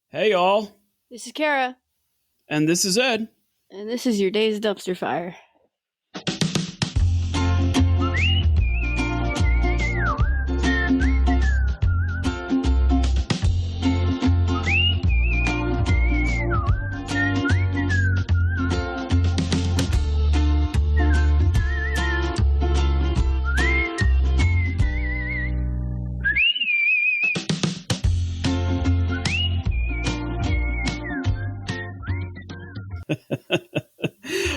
Hey, y'all. This is Kara, And this is Ed. and this is your day's dumpster fire.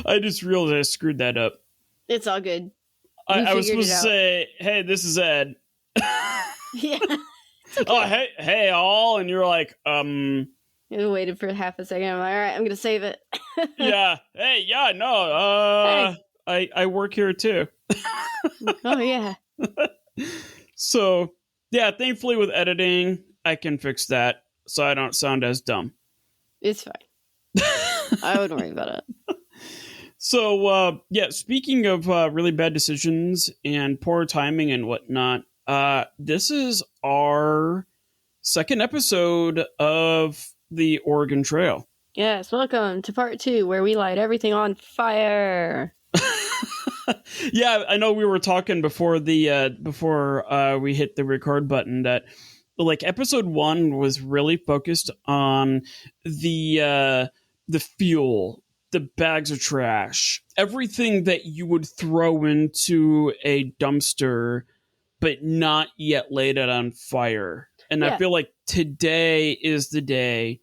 I just realized I screwed that up. It's all good. I was supposed to say, hey, this is Ed. Yeah. Okay. Oh, hey, all. And you're like, I waited for half a second. I'm like, all right, I'm going to save it. yeah. Hey, yeah, no. I work here too. Oh, yeah. So, yeah, thankfully with editing, I can fix that so I don't sound as dumb. It's fine. I wouldn't worry about it. So, speaking of really bad decisions and poor timing and whatnot, this is our second episode of the Oregon Trail. Yes, welcome to part 2, where we light everything on fire. Yeah, I know we were talking before we hit the record button that like episode 1 was really focused on the fuel, the bags of trash, everything that you would throw into a dumpster but not yet laid it on fire. And Yeah. I feel like today is the day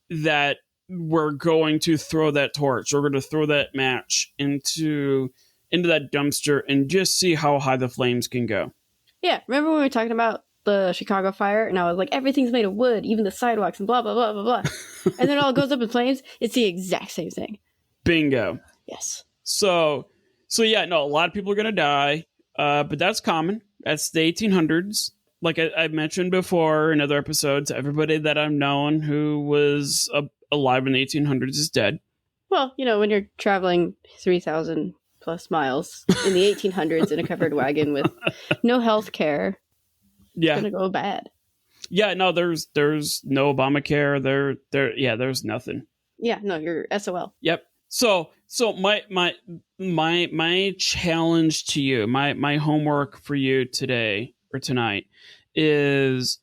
that we're going to throw that torch. We're going to throw that match into that dumpster and just see how high the flames can go. Yeah, remember when we were talking about the Chicago fire? And I was like, everything's made of wood, even the sidewalks and blah, blah, blah, blah, blah. And then it all goes up in flames. It's the exact same thing. Bingo. Yes. So yeah, no, a lot of people are going to die, but that's common. That's the 1800s. Like I mentioned before in other episodes, everybody that I've known who was alive in the 1800s is dead. Well, when you're traveling 3,000 plus miles in the 1800s in a covered wagon with no health care, Yeah, it's going to go bad. Yeah, no, there's no Obamacare. There's nothing. Yeah, no, you're SOL. Yep. So my challenge to you, my homework for you today or tonight is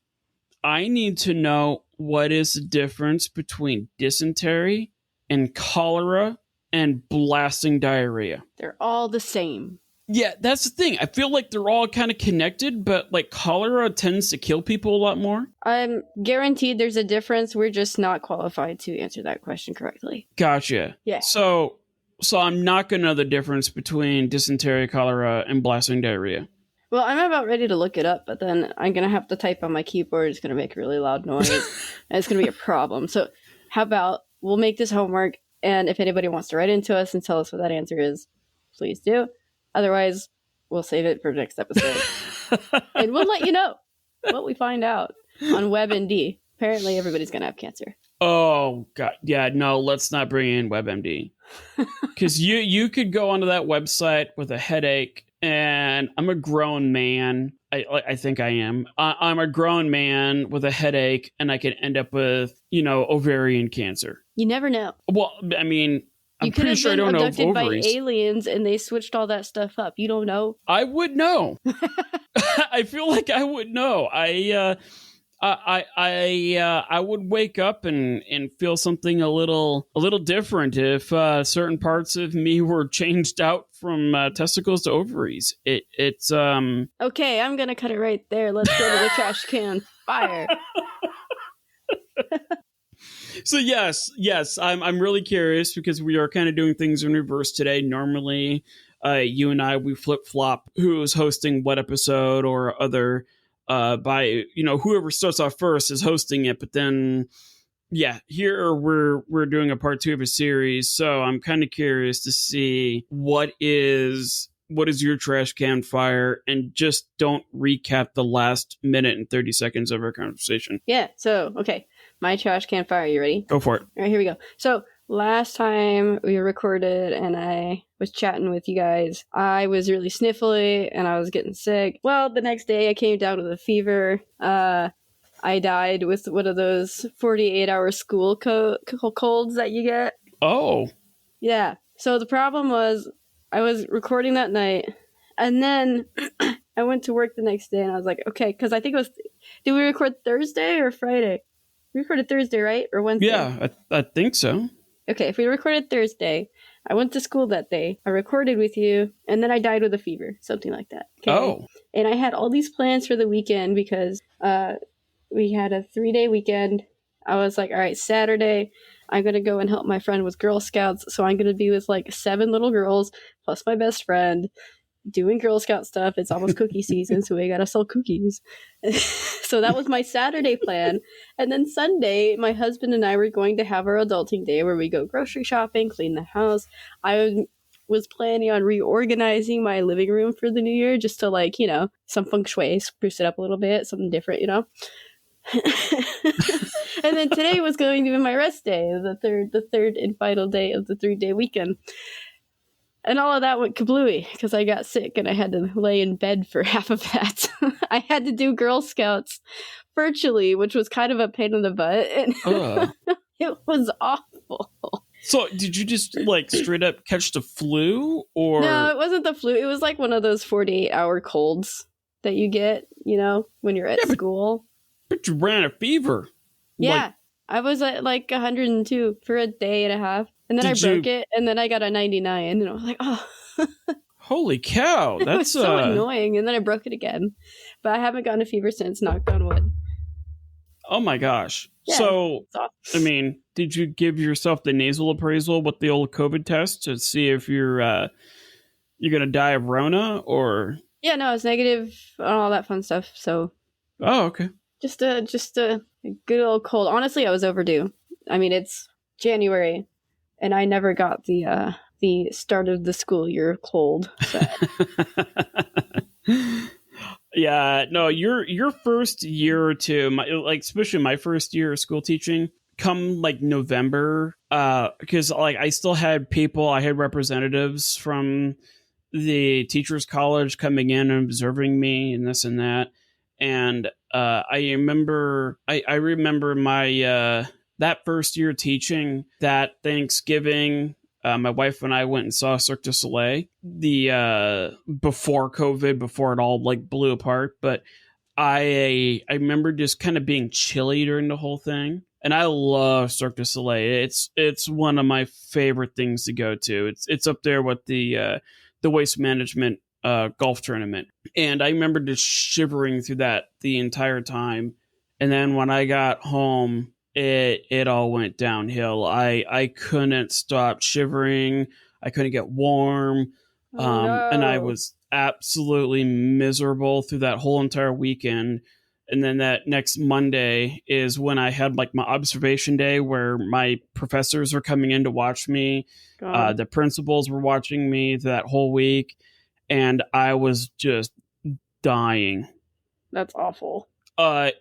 I need to know what is the difference between dysentery and cholera and blasting diarrhea. They're all the same. Yeah, that's the thing. I feel like they're all kind of connected, but like cholera tends to kill people a lot more. I'm guaranteed there's a difference. We're just not qualified to answer that question correctly. Gotcha. Yeah. So I'm not going to know the difference between dysentery, cholera, and blasting diarrhea. Well, I'm about ready to look it up, but then I'm going to have to type on my keyboard. It's going to make a really loud noise, and it's going to be a problem. So how about we'll make this homework, and if anybody wants to write into us and tell us what that answer is, please do. Otherwise, we'll save it for next episode. And we'll let you know what we find out on WebMD. Apparently, everybody's going to have cancer. Oh, God. Yeah, no, let's not bring in WebMD. Because you could go onto that website with a headache, and I'm a grown man. I think I am. I'm a grown man with a headache, and I could end up with, ovarian cancer. You never know. Well, I mean, I'm pretty sure I don't know abducted by ovaries. aliens, and they switched all that stuff up. You don't know. I would know. I feel like I would know. I would wake up and feel something a little different if certain parts of me were changed out from testicles to ovaries. It's Okay, I'm gonna cut it right there. Let's go to the trash can fire. So yes, I'm really curious because we are kind of doing things in reverse today. Normally, you and I, we flip flop who's hosting what episode or other. By whoever starts off first is hosting it, but then here we're doing a part 2 of a series. So I'm kind of curious to see what is your trash can fire, and just don't recap the last minute and 30 seconds of our conversation. Yeah. So okay. My trash can fire. You ready? Go for it. All right, here we go. So last time we recorded and I was chatting with you guys, I was really sniffly and I was getting sick. Well, the next day I came down with a fever. I died with one of those 48-hour school colds that you get. Oh. Yeah. So the problem was I was recording that night, and then I went to work the next day, and I was like, okay, because I think it was, did we record Thursday or Friday? We recorded Thursday, right? Or Wednesday? Yeah, I think so. Okay, if we recorded Thursday, I went to school that day, I recorded with you, and then I died with a fever, something like that. Okay? Oh. And I had all these plans for the weekend because we had a 3-day weekend. I was like, all right, Saturday, I'm going to go and help my friend with Girl Scouts. So I'm going to be with like 7 little girls plus my best friend doing Girl Scout stuff. It's almost cookie season, so we got to sell cookies. So that was my Saturday plan. And then Sunday, my husband and I were going to have our adulting day where we go grocery shopping, clean the house. I was planning on reorganizing my living room for the new year just to, like, you know, some feng shui, spruce it up a little bit, something different, you know. And then today was going to be my rest day, the third and final day of the 3-day weekend. And all of that went kablooey because I got sick and I had to lay in bed for half of that. I had to do Girl Scouts virtually, which was kind of a pain in the butt. And it was awful. So did you just like straight up catch the flu, or? No, it wasn't the flu. It was like one of those 48-hour colds that you get, you know, when you're at school. But you ran a fever. Yeah. Like, I was at like 102 for a day and a half. And then I broke it, and then I got a 99, and I was like, oh. Holy cow. That's it was so annoying. And then I broke it again. But I haven't gotten a fever since, knock on wood. Oh my gosh. Yeah, so, I mean, did you give yourself the nasal appraisal with the old COVID test to see if you're going to die of Rona, or? Yeah, no, it's negative on all that fun stuff. So. Oh, okay. Just a good old cold. Honestly, I was overdue. I mean, it's January. And I never got the start of the school year cold. So. Yeah, no, your first year or two, especially my first year of school teaching, come like November, because like I still had people, I had representatives from the teachers college coming in and observing me and this and that, and I remember my that first year teaching, that Thanksgiving, my wife and I went and saw Cirque du Soleil, before COVID, before it all like blew apart. But I remember just kind of being chilly during the whole thing. And I love Cirque du Soleil. It's one of my favorite things to go to. It's up there with the Waste Management golf tournament. And I remember just shivering through that the entire time. And then when I got home, it all went downhill. I couldn't stop shivering. I couldn't get warm. No. And I was absolutely miserable through that whole entire weekend. And then that next Monday is when I had like my observation day where my professors were coming in to watch me. The principals were watching me that whole week. And I was just dying. That's awful.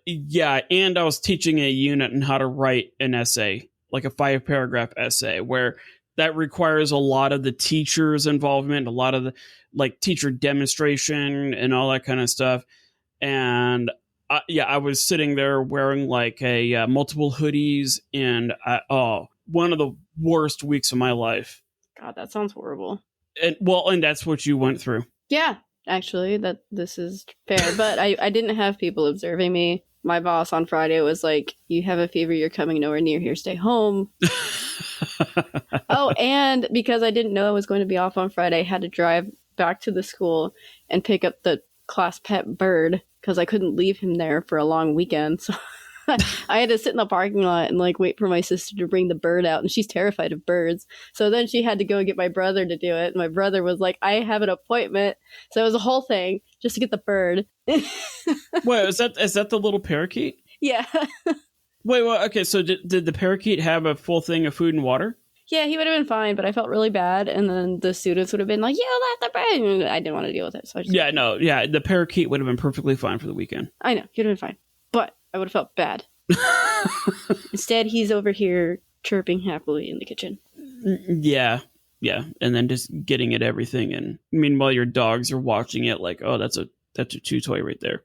Yeah, and I was teaching a unit on how to write an essay, like a 5-paragraph essay, where that requires a lot of the teacher's involvement, a lot of the like teacher demonstration and all that kind of stuff. And I was sitting there wearing like a multiple hoodies, and one of the worst weeks of my life. God, that sounds horrible. And that's what you went through. Yeah. Actually, this is fair, but I didn't have people observing me. My boss on Friday was like, you have a fever, you're coming nowhere near here, stay home. Oh, and because I didn't know I was going to be off on Friday, I had to drive back to the school and pick up the class pet bird because I couldn't leave him there for a long weekend. So I had to sit in the parking lot and like wait for my sister to bring the bird out, and she's terrified of birds. So then she had to go get my brother to do it. And my brother was like, I have an appointment. So it was a whole thing just to get the bird. Wait, is that the little parakeet? Yeah. Wait, well, okay, so did the parakeet have a full thing of food and water? Yeah, he would have been fine, but I felt really bad. And then the students would have been like, you left the bird. And I didn't want to deal with it. So the parakeet would have been perfectly fine for the weekend. I know, he'd have been fine. But I would have felt bad. Instead, he's over here chirping happily in the kitchen. Yeah. And then just getting at everything. And meanwhile, your dogs are watching it like, oh, that's a chew toy right there.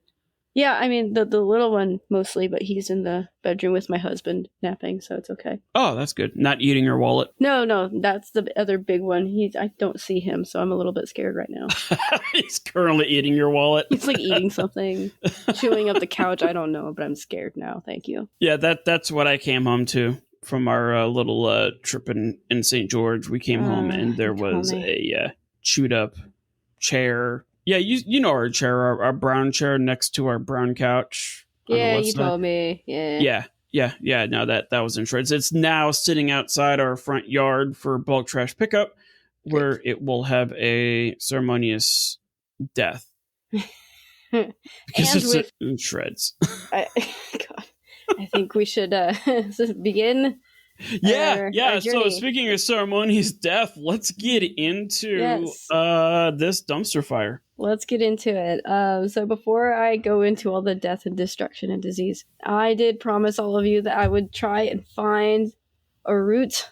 Yeah, I mean the little one mostly, but he's in the bedroom with my husband napping, so it's okay. Oh, that's good. Not eating your wallet. No, that's the other big one. I don't see him, so I'm a little bit scared right now. He's currently eating your wallet. He's like eating something, chewing up the couch. I don't know, but I'm scared now. Thank you. Yeah, that's what I came home to from our little trip in St. George. We came home and there was a chewed up chair. Yeah, you know our chair, our brown chair next to our brown couch. Yeah, you told me. Yeah. Yeah. No, that was in shreds. It's now sitting outside our front yard for bulk trash pickup, where it will have a ceremonious death because it's in shreds. God, I think we should begin. Yeah. So speaking of ceremonious death, let's get into this dumpster fire. Let's get into it. So before I go into all the death and destruction and disease, I did promise all of you that I would try and find a route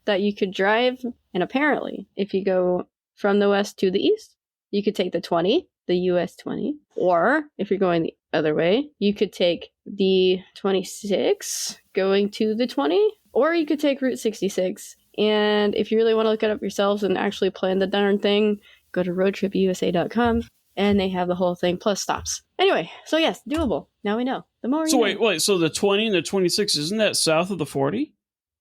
that you could drive. And apparently, if you go from the west to the east, you could take the 20, the US 20. Or if you're going the other way, you could take the 26 going to the 20. Or you could take Route 66. And if you really want to look it up yourselves and actually plan the darn thing, go to roadtripusa.com and they have the whole thing plus stops. Anyway, so yes, doable. Now we know. The more you know. Wait, so the 20 and the 26, isn't that south of the 40?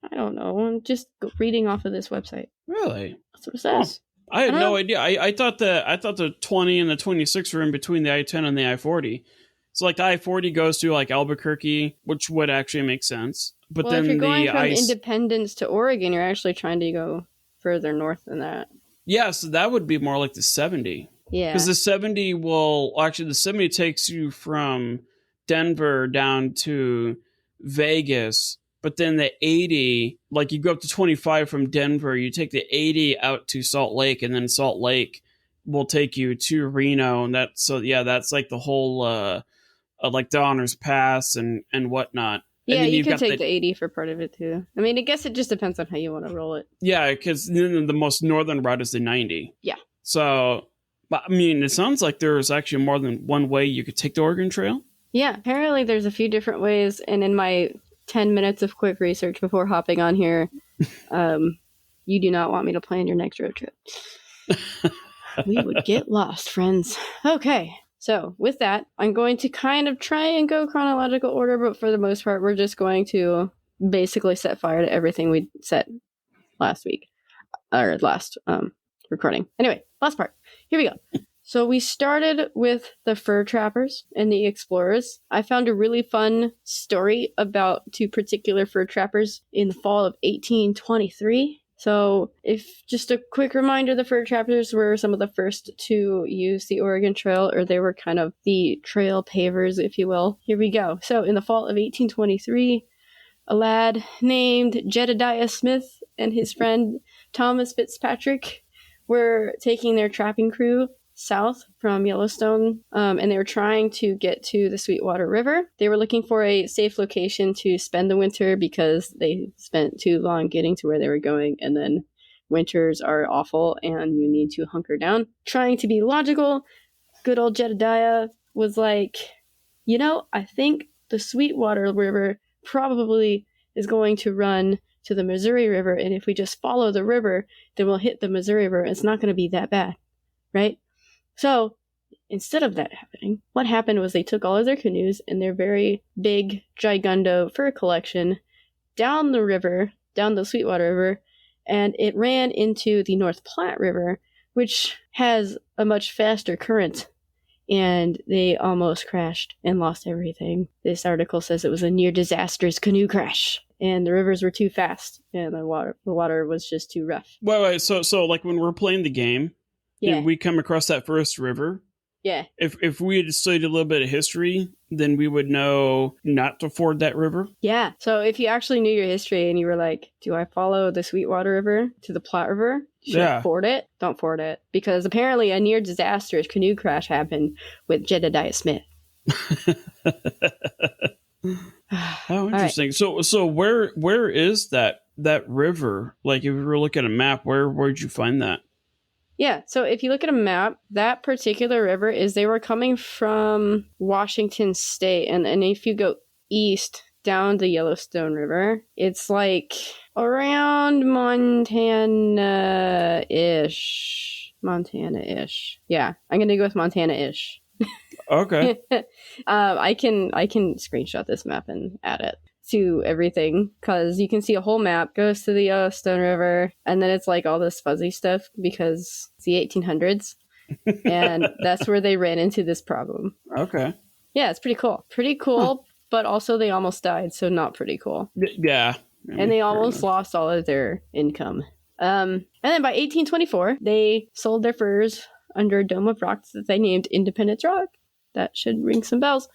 I don't know. I'm just reading off of this website. Really? That's what it says. I had no idea. I thought the 20 and the 26 were in between the I-10 and the I-40. So like the I-40 goes to like Albuquerque, which would actually make sense. But then if you're going from Independence to Oregon, you're actually trying to go further north than that. Yeah, so that would be more like the 70. Yeah. Because the 70 the 70 takes you from Denver down to Vegas, but then the 80, like you go up to 25 from Denver, you take the 80 out to Salt Lake, and then Salt Lake will take you to Reno, and that's like the whole like Donner's Pass and whatnot. Yeah, you could take the 80 for part of it too. I mean, I guess it just depends on how you want to roll it. Yeah, because the most northern route is the 90. Yeah. So, I mean, it sounds like there's actually more than one way you could take the Oregon Trail. Yeah, apparently there's a few different ways. And in my 10 minutes of quick research before hopping on here, you do not want me to plan your next road trip. We would get lost, friends. Okay. So with that, I'm going to kind of try and go chronological order, but for the most part, we're just going to basically set fire to everything we set last week, or last recording. Anyway, last part. Here we go. So we started with the fur trappers and the explorers. I found a really fun story about two particular fur trappers in the fall of 1823. So, if just a quick reminder, the fur trappers were some of the first to use the Oregon Trail, or they were kind of the trail pavers, if you will. Here we go. So, in the fall of 1823, a lad named Jedediah Smith and his friend Thomas Fitzpatrick were taking their trapping crew south from Yellowstone, and they were trying to get to the Sweetwater River. They were looking for a safe location to spend the winter because they spent too long getting to where they were going, and then winters are awful and you need to hunker down. Trying to be logical, good old Jedediah was like, I think the Sweetwater River probably is going to run to the Missouri River, and if we just follow the river, then we'll hit the Missouri River. It's not going to be that bad, right? So, instead of that happening, what happened was they took all of their canoes and their very big, gigundo fur collection down the river, down the Sweetwater River, and it ran into the North Platte River, which has a much faster current, and they almost crashed and lost everything. This article says it was a near disastrous canoe crash, and the rivers were too fast, and the water was just too rough. Wait, so like when we're playing the game, yeah, we come across that first river. Yeah. If we had studied a little bit of history, then we would know not to ford that river. Yeah. So if you actually knew your history and you were like, do I follow the Sweetwater River to the Platte River? Should I ford it? Don't ford it. Because apparently a near disastrous canoe crash happened with Jedediah Smith. Oh, interesting. Right. So where is that river? Like if we were looking at a map, where'd you find that? Yeah, so if you look at a map, that particular river they were coming from Washington State, and if you go east down the Yellowstone River, it's like around Montana-ish. Montana-ish. Yeah, I'm gonna go with Montana-ish. Okay. I can screenshot this map and add it to everything, because you can see a whole map goes to the Yellowstone River, and then it's like all this fuzzy stuff because it's the 1800s, and that's where they ran into this problem. Okay. Yeah, it's pretty cool. Pretty cool, but also they almost died, so not pretty cool. Yeah. I mean, and they almost lost all of their income. And then by 1824, they sold their furs under a dome of rocks that they named Independence Rock. That should ring some bells.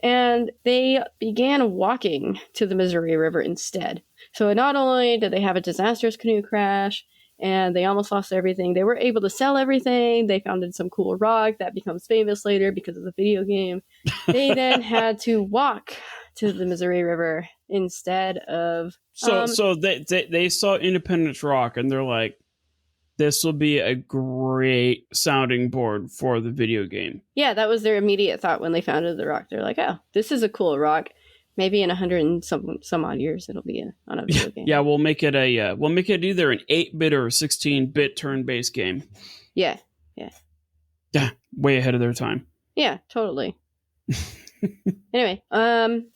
And they began walking to the Missouri River instead. So not only did they have a disastrous canoe crash and they almost lost everything, they were able to sell everything. They founded some cool rock that becomes famous later because of the video game. They then had to walk to the Missouri River instead of... So they saw Independence Rock and they're like, this will be a great sounding board for the video game. Yeah, that was their immediate thought when they founded the rock. They're like, oh, this is a cool rock. Maybe in 100 and some odd years it'll be on a video game. Yeah, we'll make it either an 8-bit or a 16-bit turn-based game. Yeah. Yeah, way ahead of their time. Yeah, totally. Anyway,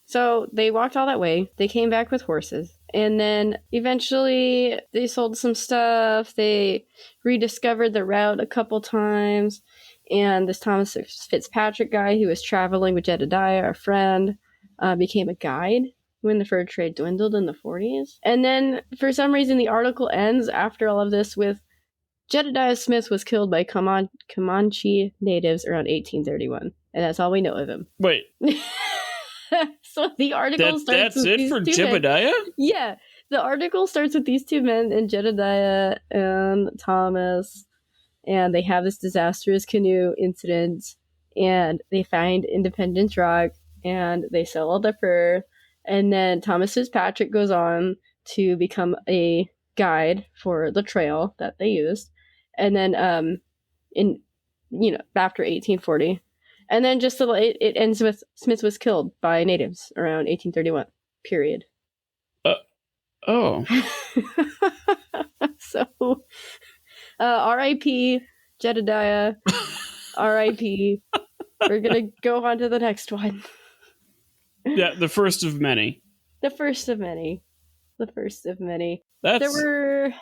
so they walked all that way. They came back with horses. And then eventually they sold some stuff. They rediscovered the route a couple times. And this Thomas Fitzpatrick guy who was traveling with Jedediah, our friend, became a guide when the fur trade dwindled in the 40s. And then for some reason the article ends after all of this with Jedediah Smith was killed by Comanche natives around 1831. And that's all we know of him. Wait. So the article starts that's with it for these Jedediah? Yeah. The article starts with these two men and Jedediah and Thomas. And they have this disastrous canoe incident. And they find Independence Rock. And they sell all their fur. And then Thomas Fitzpatrick goes on to become a guide for the trail that they used. And then after 1840. And then it ends with Smith was killed by natives around 1831. Period. Oh. So, R.I.P. Jedediah. R.I.P. We're gonna go on to the next one. Yeah, the first of many. The first of many. I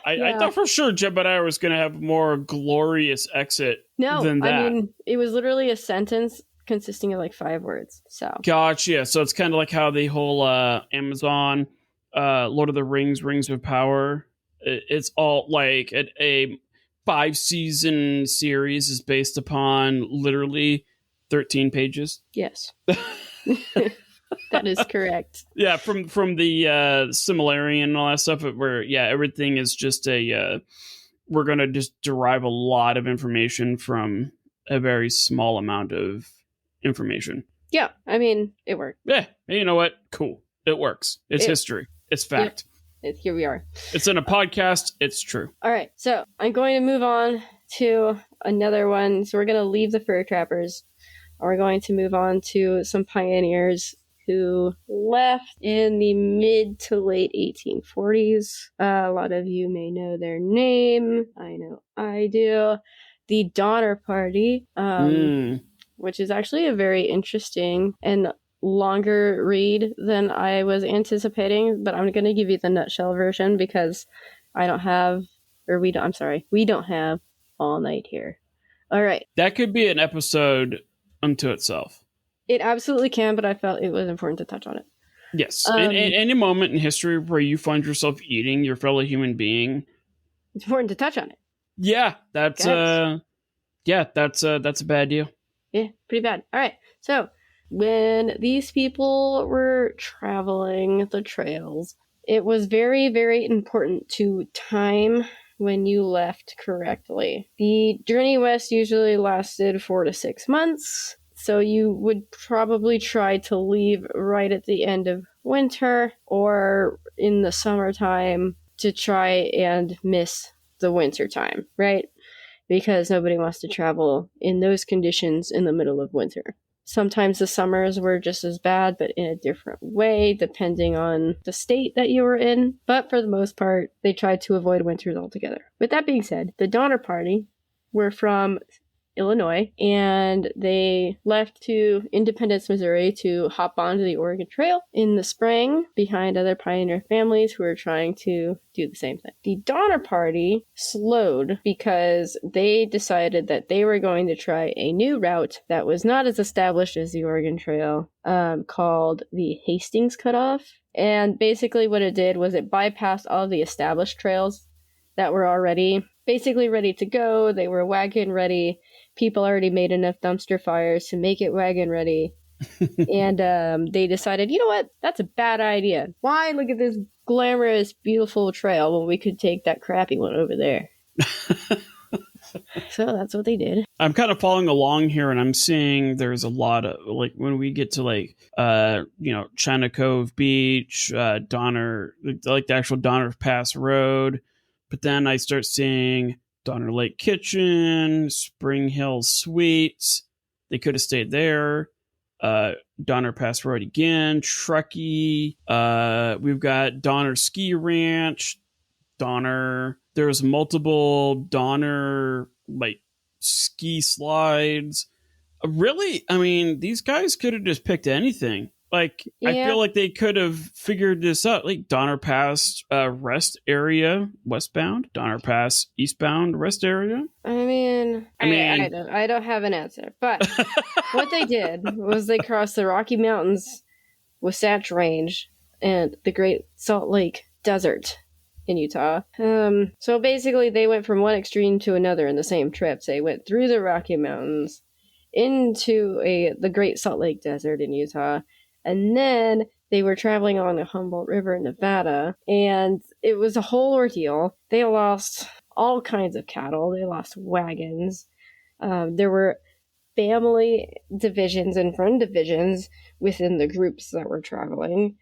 Yeah. thought for sure Jedediah was going to have a more glorious exit than that. I mean, it was literally a sentence consisting of like 5 words. So Gotcha. So it's kind of like how the whole Amazon, Lord of the Rings, Rings of Power, it's all like a 5-season series is based upon literally 13 pages. Yes. That is correct. Yeah, from the Similarian and all that stuff, where everything is just we're gonna just derive a lot of information from a very small amount of information. Yeah, I mean, it worked. Yeah, you know what? Cool, it works. It's history. It's fact. Here we are. It's in a podcast. It's true. All right, so I'm going to move on to another one. So we're going to leave the fur trappers. We're going to move on to some pioneers who left in the mid to late 1840s. A lot of you may know their name. I know I do. The Donner Party, which is actually a very interesting and longer read than I was anticipating, but I'm going to give you the nutshell version because we don't have all night here. All right. That could be an episode unto itself. It absolutely can, but I felt it was important to touch on it. Yes. In any moment in history where you find yourself eating your fellow human being, it's important to touch on it. Yeah, that's a bad deal. Yeah, pretty bad. All right. So, when these people were traveling the trails, it was very, very important to time when you left correctly. The journey west usually lasted 4 to 6 months. So you would probably try to leave right at the end of winter or in the summertime to try and miss the winter time, right? because nobody wants to travel in those conditions in the middle of winter. Sometimes the summers were just as bad, but in a different way, depending on the state that you were in. But for the most part, they tried to avoid winters altogether. With that being said, the Donner Party were from Illinois, and they left to Independence, Missouri to hop onto the Oregon Trail in the spring behind other pioneer families who were trying to do the same thing. The Donner Party slowed because they decided that they were going to try a new route that was not as established as the Oregon Trail, called the Hastings Cutoff. And basically what it did was it bypassed all of the established trails that were already basically ready to go. They were wagon ready. People already made enough dumpster fires to make it wagon ready. And they decided, you know what? That's a bad idea. Why look at this glamorous, beautiful trail when we could take that crappy one over there? So that's what they did. I'm kind of following along here, and I'm seeing there's a lot of, like, when we get to, like, China Cove Beach, Donner, like the actual Donner Pass Road. But then I start seeing Donner Lake Kitchen, Spring Hill Suites. They could have stayed there. Donner Pass Road again, Truckee. We've got Donner Ski Ranch, Donner. There's multiple Donner, like, ski slides. Really? I mean, these guys could have just picked anything. Like, yeah. I feel like they could have figured this out. Like, Donner Pass rest area westbound, Donner Pass eastbound rest area. I don't have an answer. But what they did was they crossed the Rocky Mountains, Wasatch Range, and the Great Salt Lake Desert in Utah. So basically, they went from one extreme to another in the same trips. They went through the Rocky Mountains into the Great Salt Lake Desert in Utah. And then they were traveling along the Humboldt River in Nevada, and it was a whole ordeal. They lost all kinds of cattle. They lost wagons. There were family divisions and friend divisions within the groups that were traveling.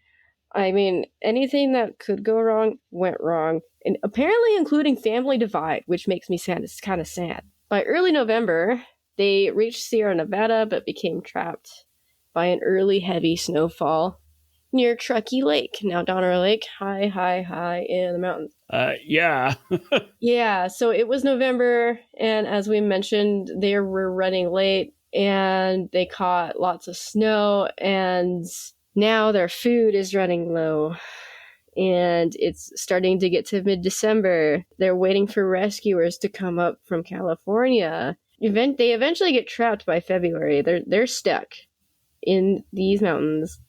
I mean, anything that could go wrong went wrong, and apparently including family divide, which makes me sad. It's kind of sad. By early November, they reached Sierra Nevada, but became trapped by an early heavy snowfall near Truckee Lake. Now Donner Lake, high in the mountains. Yeah. Yeah, so it was November, and as we mentioned, they were running late, and they caught lots of snow, and now their food is running low, and it's starting to get to mid-December. They're waiting for rescuers to come up from California. They eventually get trapped by February. They're stuck in these mountains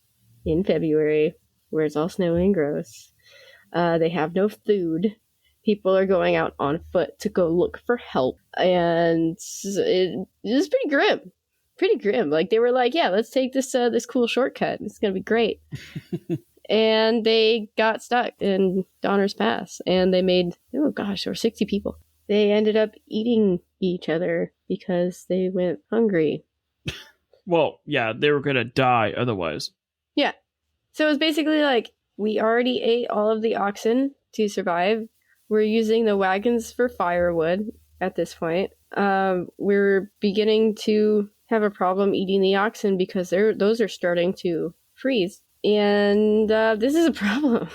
in February, where it's all snowy and gross. They have no food. People are going out on foot to go look for help. And it was pretty grim. Pretty grim. Like, they were like, yeah, let's take this cool shortcut. It's going to be great. And they got stuck in Donner's Pass. And they made, there were 60 people. They ended up eating each other because they went hungry. Well, yeah, they were going to die otherwise. Yeah. So it was basically like, we already ate all of the oxen to survive. We're using the wagons for firewood at this point. We're beginning to have a problem eating the oxen because those are starting to freeze. And this is a problem.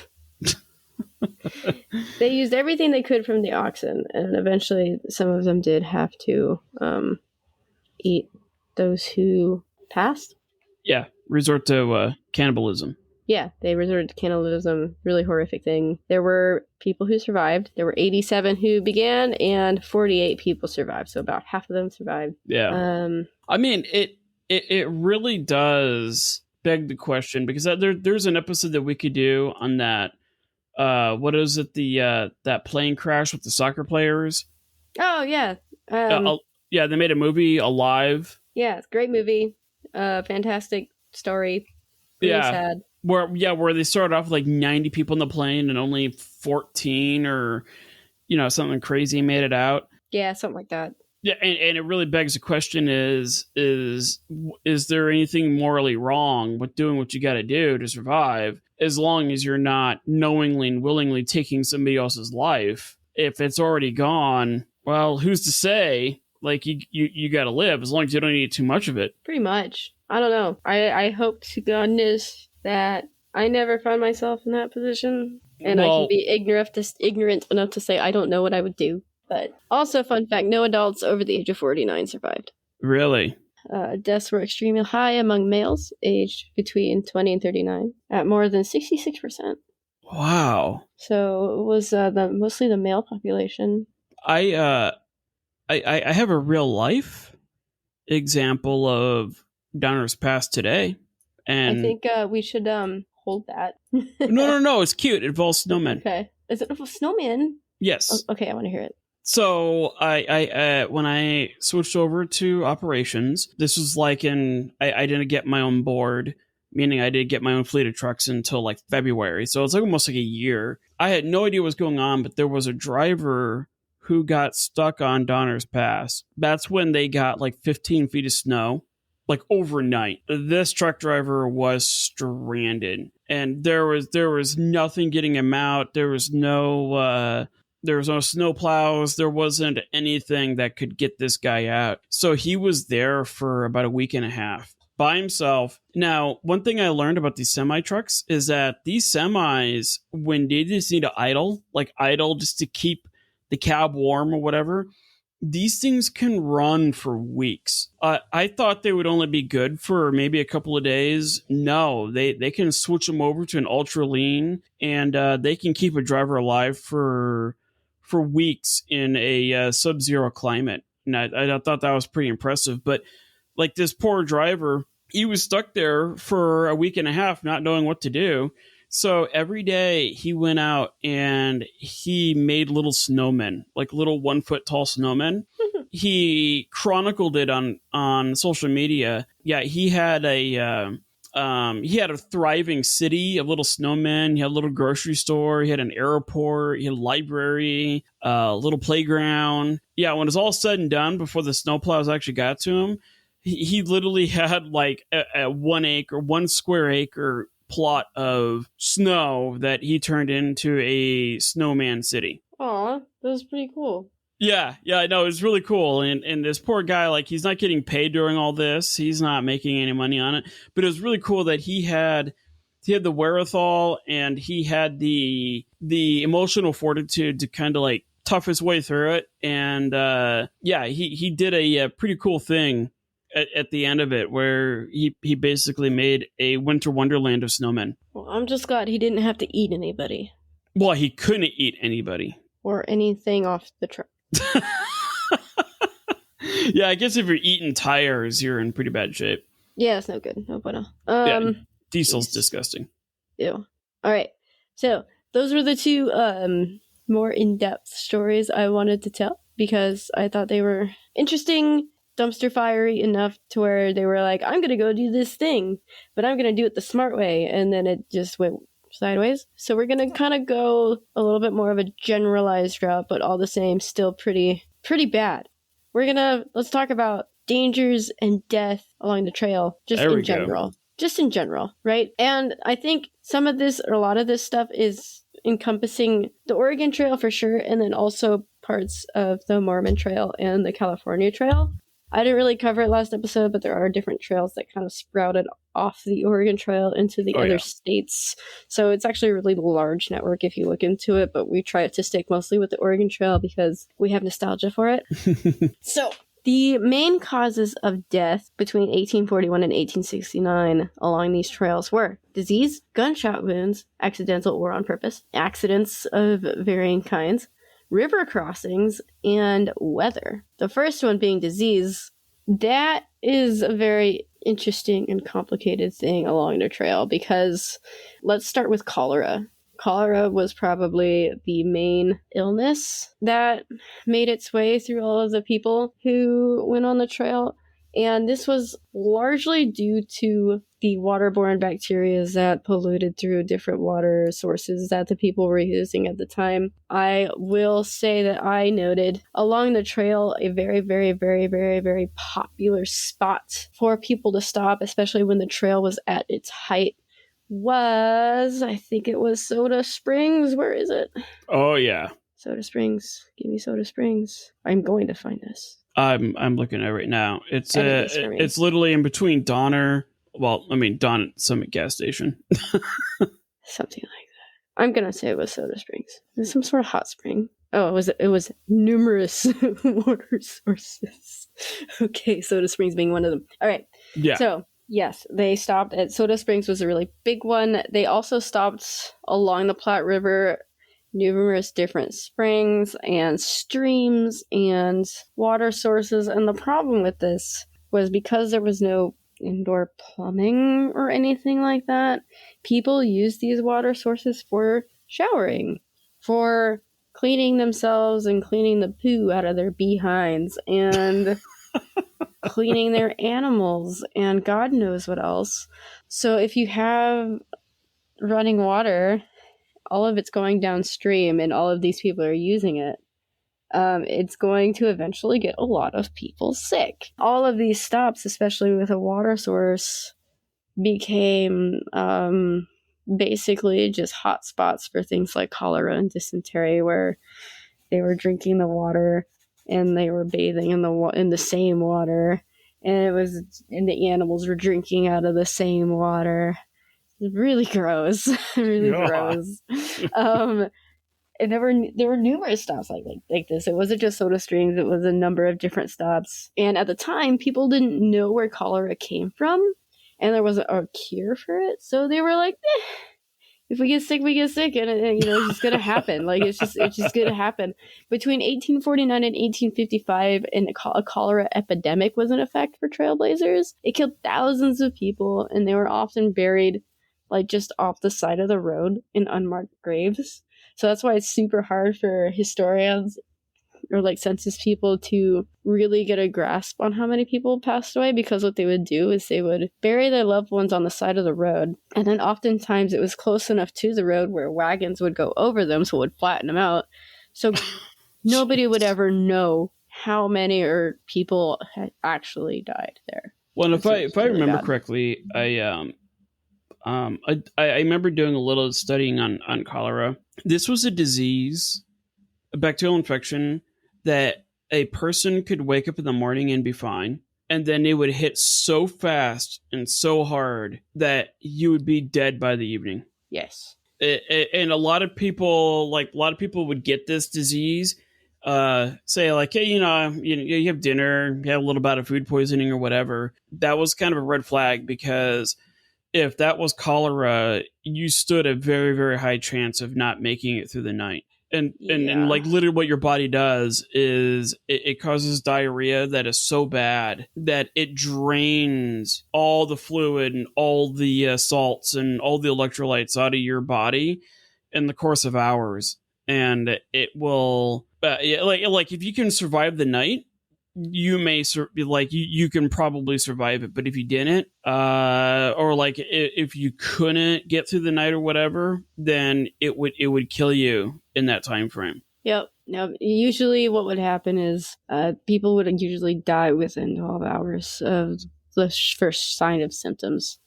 They used everything they could from the oxen. And eventually some of them did have to eat those who passed. Yeah, resort to cannibalism. Yeah, they resorted to cannibalism. Really horrific thing. There were people who survived. There were 87 who began, and 48 people survived. So about half of them survived. Yeah. I mean, it really does beg the question, because there's an episode that we could do on that. What is it? That plane crash with the soccer players. Oh yeah. Yeah, they made a movie, Alive. Yeah, it's a great movie. Fantastic story. Really sad. Where they started off with like 90 people in the plane and only 14 or, something crazy made it out. Yeah, something like that. Yeah, and it really begs the question is there anything morally wrong with doing what you got to do to survive, as long as you're not knowingly and willingly taking somebody else's life? If it's already gone, Well, who's to say? Like, you got to live as long as you don't eat too much of it. Pretty much. I don't know. I hope to goodness that I never find myself in that position, and I can be ignorant enough to say I don't know what I would do. But also, fun fact, no adults over the age of 49 survived. Really? Deaths were extremely high among males aged between 20 and 39 at more than 66%. Wow. So it was mostly the male population. I have a real life example of Donner's Pass today, and I think we should hold that. No, it's cute. It involves snowmen. Okay, is it a snowman? Yes. Oh, okay, I want to hear it. So I when I switched over to operations, this was like I didn't get my own board, meaning I didn't get my own fleet of trucks until like February. So it's like almost like a year. I had no idea what was going on, but there was a driver who got stuck on Donner's Pass. That's when they got like 15 feet of snow, like overnight. This truck driver was stranded, and there was nothing getting him out. There was no snow plows. There wasn't anything that could get this guy out. So he was there for about a week and a half by himself. Now, one thing I learned about these semi trucks is that these semis, when they just need to idle just to keep the cab warm or whatever, these things can run for weeks. I thought they would only be good for maybe a couple of days. No, they can switch them over to an ultra lean, and they can keep a driver alive for weeks in a sub-zero climate. And I thought that was pretty impressive. But like this poor driver, he was stuck there for a week and a half not knowing what to do. So every day he went out and he made little snowmen, like little 1 foot tall snowmen. He chronicled it on social media. Yeah, he had a thriving city of little snowmen. He had a little grocery store. He had an airport. He had a library, a little playground. Yeah, when it's all said and done, before the snowplows actually got to him, he literally had like a 1 square acre plot of snow that he turned into a snowman city. Aw, that was pretty cool. Yeah, I know. It's really cool. And this poor guy, like, he's not getting paid during all this. He's not making any money on it. But it was really cool that he had the wherewithal, and he had the emotional fortitude to kind of like tough his way through it. And he did a pretty cool thing at the end of it, where he basically made a winter wonderland of snowmen. Well, I'm just glad he didn't have to eat anybody. Well, he couldn't eat anybody. Or anything off the truck. Yeah, I guess if you're eating tires, you're in pretty bad shape. Yeah, it's no good. No bueno. Diesel's disgusting. Ew. All right. So those were the two more in-depth stories I wanted to tell, because I thought they were interesting, dumpster fiery enough to where they were like, I'm going to go do this thing, but I'm going to do it the smart way. And then it just went sideways. So we're going to kind of go a little bit more of a generalized route, but all the same, still pretty bad. Let's talk about dangers and death along the trail, just in general, right? And I think some of this, or a lot of this stuff, is encompassing the Oregon Trail for sure, and then also parts of the Mormon Trail and the California Trail. I didn't really cover it last episode, but there are different trails that kind of sprouted off the Oregon Trail into the other states. So it's actually a really large network if you look into it, but we try to stick mostly with the Oregon Trail because we have nostalgia for it. So the main causes of death between 1841 and 1869 along these trails were disease, gunshot wounds, accidental or on purpose, accidents of varying kinds, river crossings, and weather. The first one being disease. That is a very interesting and complicated thing along the trail, because let's start with cholera. Cholera was probably the main illness that made its way through all of the people who went on the trail. And this was largely due to the waterborne bacteria that polluted through different water sources that the people were using at the time. I will say that I noted along the trail a very, very, very, very, very popular spot for people to stop, especially when the trail was at its height, I think it was Soda Springs. Where is it? Oh, yeah. Soda Springs. Give me Soda Springs. I'm going to find this. I'm looking at it right now. It's Edit this for me. it's literally in between Donner. Well, I mean Don Summit gas station. Something like that. I'm gonna say it was Soda Springs. It was some sort of hot spring. Oh, it was numerous water sources. Okay, Soda Springs being one of them. All right. Yeah. So yes, they stopped at Soda Springs was a really big one. They also stopped along the Platte River, numerous different springs and streams and water sources. And the problem with this was because there was no indoor plumbing or anything like that, people used these water sources for showering, for cleaning themselves and cleaning the poo out of their behinds and cleaning their animals and God knows what else. So if you have running water, all of it's going downstream and all of these people are using it, it's going to eventually get a lot of people sick. All of these stops, especially with a water source, became basically just hot spots for things like cholera and dysentery, where they were drinking the water and they were bathing in the same water, and the animals were drinking out of the same water. Really gross. Really gross. And there were numerous stops like this. It wasn't just Soda Springs. It was a number of different stops. And at the time, people didn't know where cholera came from, and there wasn't a cure for it. So they were like, if we get sick, we get sick, and it's just gonna happen. Like it's just gonna happen. Between 1849 and 1855, a cholera epidemic was in effect for trailblazers. It killed thousands of people, and they were often buried like just off the side of the road in unmarked graves. So that's why it's super hard for historians or like census people to really get a grasp on how many people passed away, because what they would do is they would bury their loved ones on the side of the road, and then oftentimes it was close enough to the road where wagons would go over them, so it would flatten them out. So nobody would ever know how many people had actually died there. Well, if I remember correctly, I remember doing a little studying on cholera. This was a disease, a bacterial infection, that a person could wake up in the morning and be fine, and then it would hit so fast and so hard that you would be dead by the evening. Yes. And a lot of people would get this disease, say like, hey, you have dinner, you have a little bout of food poisoning or whatever. That was kind of a red flag, because if that was cholera, you stood a very, very high chance of not making it through the night. And like literally what your body does is it causes diarrhea that is so bad that it drains all the fluid and all the salts and all the electrolytes out of your body in the course of hours. And it will, like if you can survive the night, you may you can probably survive it. But if you didn't, or like if you couldn't get through the night or whatever, then it would kill you in that time frame. Yep. Now, usually what would happen is people would usually die within 12 hours of the first sign of symptoms.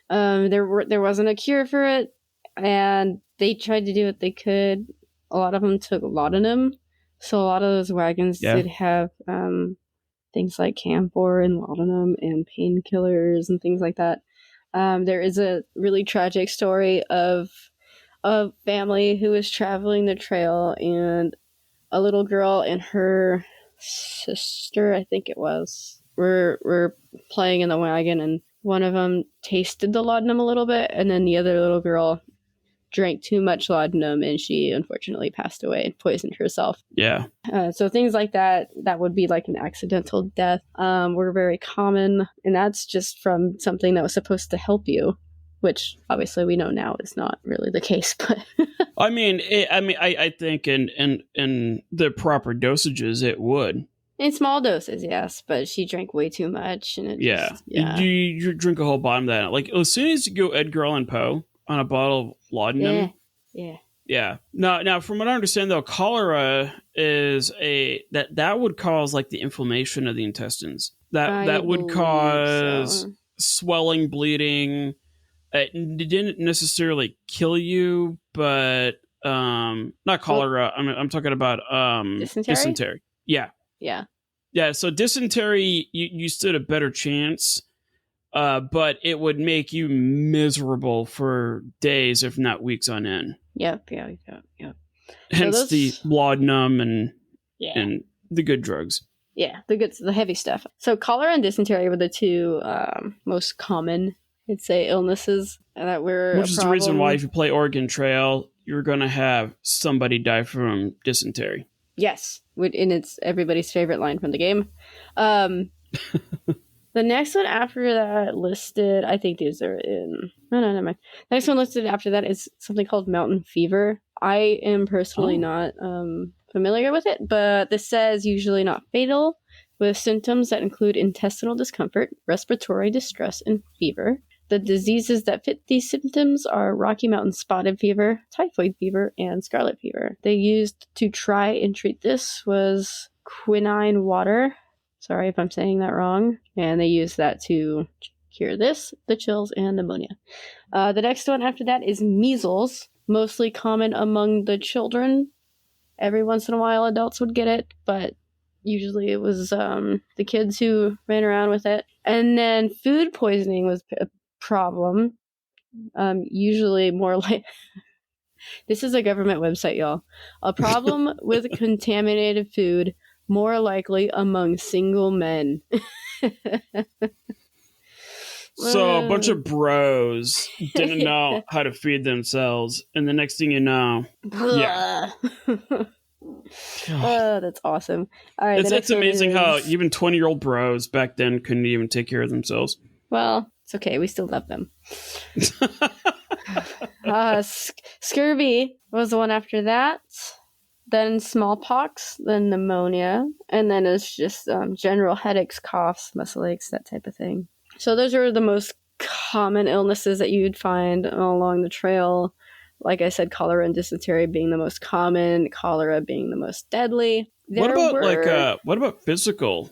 There wasn't a cure for it, and they tried to do what they could. A lot of them took laudanum. So a lot of those wagons did have things like camphor and laudanum and painkillers and things like that. There is a really tragic story of a family who was traveling the trail, and a little girl and her sister, I think it was, were playing in the wagon, and one of them tasted the laudanum a little bit, and then the other little girl drank too much laudanum, and she unfortunately passed away and poisoned herself. Yeah. So things like that would be like an accidental death, were very common, and that's just from something that was supposed to help you, which obviously we know now is not really the case. But I think in the proper dosages it would. In small doses, yes, but she drank way too much, and you drink a whole bottle of that. Like as soon as you go Edgar Allan Poe on a bottle of laudanum. Yeah. Now, from what I understand, though, cholera is that would cause like the inflammation of the intestines. That would cause swelling, bleeding. It didn't necessarily kill you, but not cholera. I'm talking about dysentery. Yeah. So dysentery, you stood a better chance, but it would make you miserable for days, if not weeks on end. Yep. Hence the laudanum and the good drugs. Yeah, the heavy stuff. So cholera and dysentery were the two most common, I'd say, illnesses that were Which is the reason why if you play Oregon Trail, you're going to have somebody die from dysentery. Yes, and it's everybody's favorite line from the game. The next one after that listed, I think these are in... No, never mind. The next one listed after that is something called mountain fever. I am personally not familiar with it, but this says usually not fatal, with symptoms that include intestinal discomfort, respiratory distress, and fever. The diseases that fit these symptoms are Rocky Mountain spotted fever, typhoid fever, and scarlet fever. They used to try and treat this was quinine water. Sorry if I'm saying that wrong. And they used that to cure this, the chills, and pneumonia. The next one after that is measles, mostly common among the children. Every once in a while, adults would get it, but usually it was the kids who ran around with it. And then food poisoning was a problem. Usually more like... This is a government website, y'all. A problem with contaminated food, more likely among single men. So a bunch of bros didn't know how to feed themselves, and the next thing you know, Oh, that's awesome. All right, it's amazing how even 20-year-old bros back then couldn't even take care of themselves. Well, it's okay. We still love them. Scurvy was the one after that. Then smallpox, then pneumonia, and then it's just general headaches, coughs, muscle aches, that type of thing. So those are the most common illnesses that you'd find along the trail. Like I said, cholera and dysentery being the most common, cholera being the most deadly. What about physical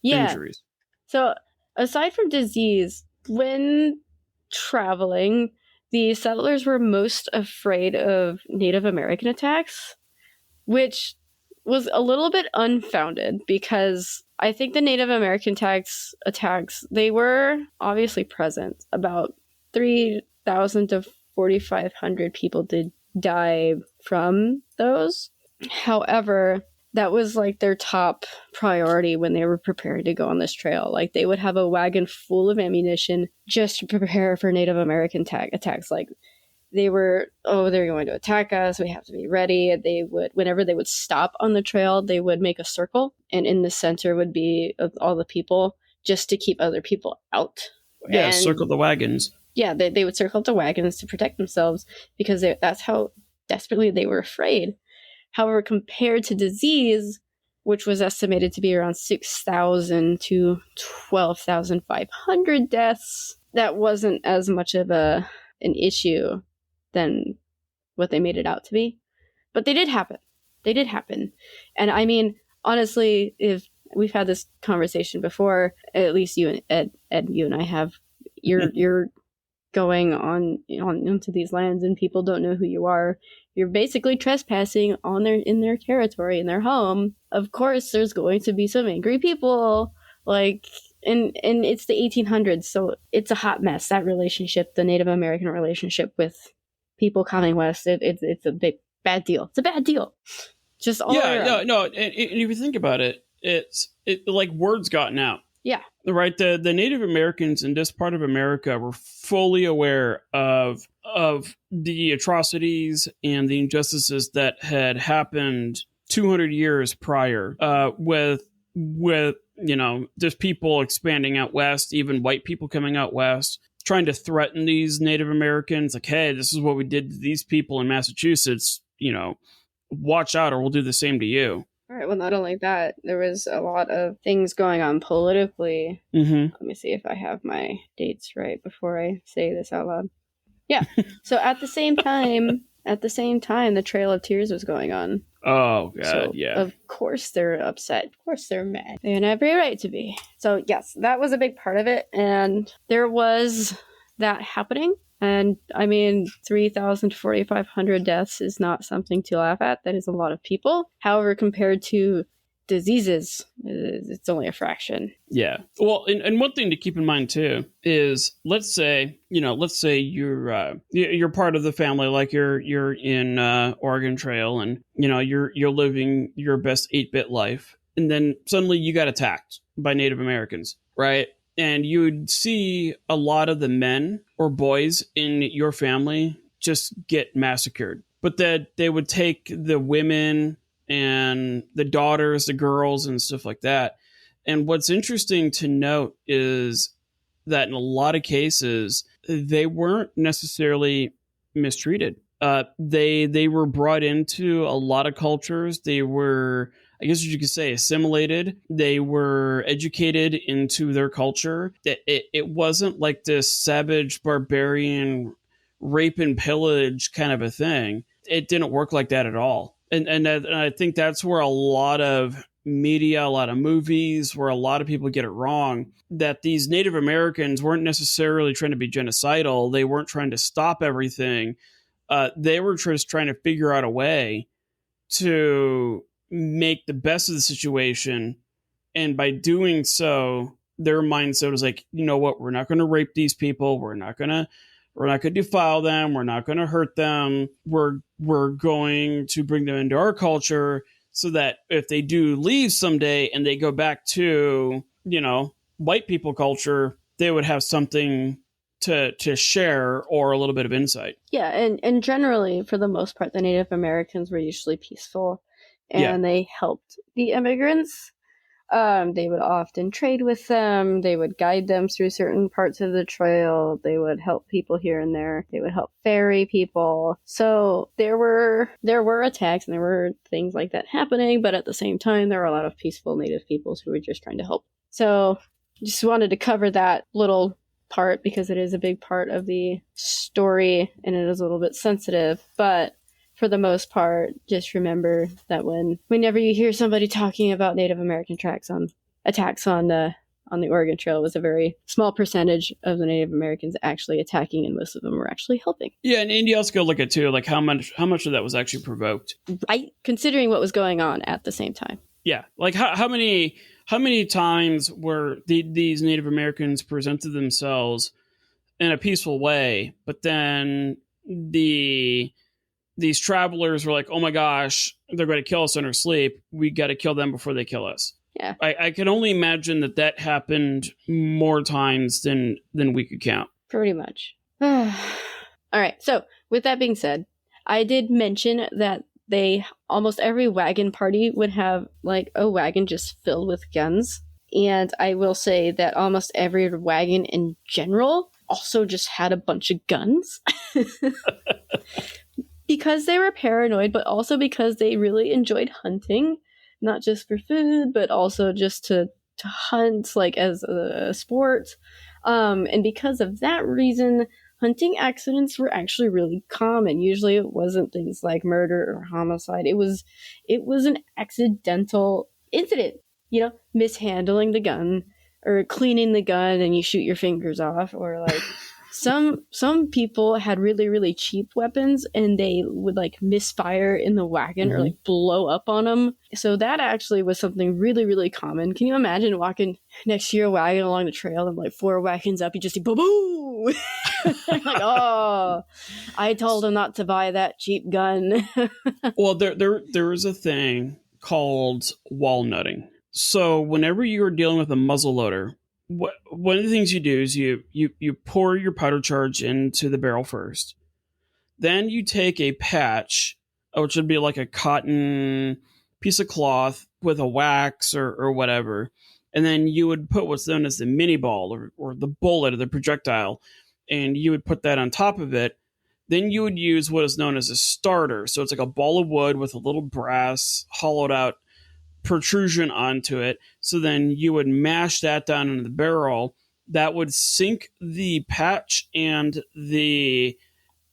injuries? So aside from disease, when traveling, the settlers were most afraid of Native American attacks, which was a little bit unfounded because I think the Native American attacks, they were obviously present. About 3,000 to 4,500 people did die from those. However, that was like their top priority when they were preparing to go on this trail. Like they would have a wagon full of ammunition just to prepare for Native American attacks. Like they're going to attack us. We have to be ready. Whenever they would stop on the trail, they would make a circle, and in the center would be all the people, just to keep other people out. Yeah, and circle the wagons. Yeah, they would circle the wagons to protect themselves because that's how desperately they were afraid. However, compared to disease, which was estimated to be around 6,000 to 12,500 deaths, that wasn't as much of an issue than what they made it out to be. But they did happen. And I mean, honestly, if we've had this conversation before, at least you and Ed, you and I have, you're going on into these lands and people don't know who you are. You're basically trespassing in their territory, in their home. Of course, there's going to be some angry people. And it's the 1800s, so it's a hot mess. That relationship, the Native American relationship with people coming west, it's a bad deal. It's a bad deal. Just all around. No. And if you think about it, it's like word's gotten out. Yeah. Right. The Native Americans in this part of America were fully aware of the atrocities and the injustices that had happened 200 years prior, with just people expanding out west, even white people coming out west, trying to threaten these Native Americans, like, hey, this is what we did to these people in Massachusetts, watch out or we'll do the same to you. All right, well, not only that, there was a lot of things going on politically. Mm-hmm. Let me see if I have my dates right before I say this out loud. Yeah, so at the same time, the Trail of Tears was going on. Oh, God, so, yeah. Of course they're upset. Of course they're mad. They had every right to be. So, yes, that was a big part of it. And there was that happening. And I mean, 3,000 to 4,500 deaths is not something to laugh at. That is a lot of people. However, compared to diseases, it's only a fraction. Yeah. Well, and one thing to keep in mind too is, let's say you're part of the family, like you're in Oregon Trail, and you're living your best 8-bit life, and then suddenly you got attacked by Native Americans, right? And you'd see a lot of the men or boys in your family just get massacred, but that they would take the women and the daughters, the girls, and stuff like that. And what's interesting to note is that in a lot of cases, they weren't necessarily mistreated. They were brought into a lot of cultures. They were, I guess you could say, assimilated. They were educated into their culture. It wasn't like this savage, barbarian, rape and pillage kind of a thing. It didn't work like that at all. And I think that's where a lot of media, a lot of movies, where a lot of people get it wrong, that these Native Americans weren't necessarily trying to be genocidal. They weren't trying to stop everything. They were just trying to figure out a way to make the best of the situation. And by doing so, their mindset was like, you know what, we're not going to rape these people. We're not going to defile them. We're not going to hurt them. We're going to bring them into our culture so that if they do leave someday and they go back to, white people culture, they would have something to share or a little bit of insight. Yeah, and generally, for the most part, the Native Americans were usually peaceful, and they helped the immigrants. They would often trade with them. They would guide them through certain parts of the trail. They would help people here and there. They would help ferry people. So there were attacks and there were things like that happening, but at the same time, there were a lot of peaceful Native peoples who were just trying to help. So just wanted to cover that little part because it is a big part of the story and it is a little bit sensitive, but for the most part, just remember that whenever you hear somebody talking about Native American attacks on the Oregon Trail, it was a very small percentage of the Native Americans actually attacking, and most of them were actually helping. Yeah, and you also got to look at too, like how much of that was actually provoked, right? Considering what was going on at the same time. Yeah, like how many times were these Native Americans presented themselves in a peaceful way, but then these travelers were like, oh my gosh, they're going to kill us in our sleep. We got to kill them before they kill us. Yeah. I can only imagine that happened more times than we could count. Pretty much. All right. So with that being said, I did mention that almost every wagon party would have like a wagon just filled with guns. And I will say that almost every wagon in general also just had a bunch of guns. Because they were paranoid, but also because they really enjoyed hunting, not just for food, but also just to hunt, like as a sport. And because of that reason, hunting accidents were actually really common. Usually it wasn't things like murder or homicide. It was an accidental incident, mishandling the gun or cleaning the gun and you shoot your fingers off, or like some people had really, really cheap weapons and they would like misfire in the wagon or like blow up on them. So that actually was something really, really common. Can you imagine walking next to your wagon along the trail and like 4 wagons up, you just see boo boo? Like, oh, I told him not to buy that cheap gun. Well, there is a thing called walnutting. So whenever you're dealing with a muzzleloader, one of the things you do is you pour your powder charge into the barrel first. Then you take a patch, which would be like a cotton piece of cloth with a wax or whatever. And then you would put what's known as the mini ball or the bullet or the projectile. And you would put that on top of it. Then you would use what is known as a starter. So it's like a ball of wood with a little brass hollowed out protrusion onto it. So then you would mash that down into the barrel. That would sink the patch and the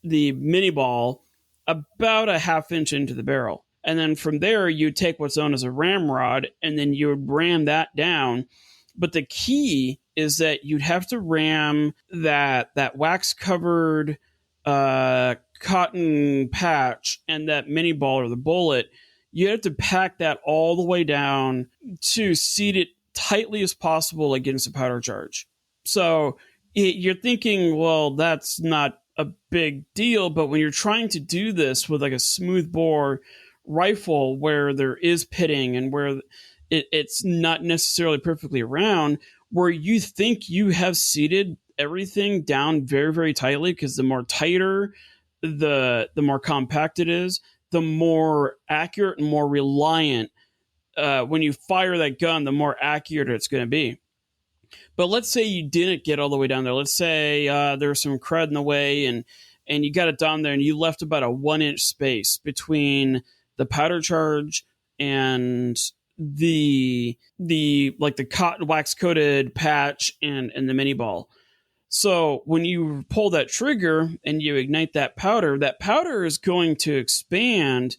mini ball about a half inch into the barrel. And then from there, you take what's known as a ramrod, and then you would ram that down. But the key is that you'd have to ram that wax covered cotton patch and that mini ball or the bullet. You have to pack that all the way down to seat it tightly as possible against a powder charge. So you're thinking, well, that's not a big deal, but when you're trying to do this with like a smooth bore rifle where there is pitting and where it's not necessarily perfectly round, where you think you have seated everything down very, very tightly, because the more tighter, the more compact it is, the more accurate and more reliant when you fire that gun, the more accurate it's going to be. But let's say you didn't get all the way down there. Let's say there's some crud in the way and you got it down there and you left about a 1-inch space between the powder charge and the cotton wax coated patch and the mini ball. So when you pull that trigger and you ignite that powder is going to expand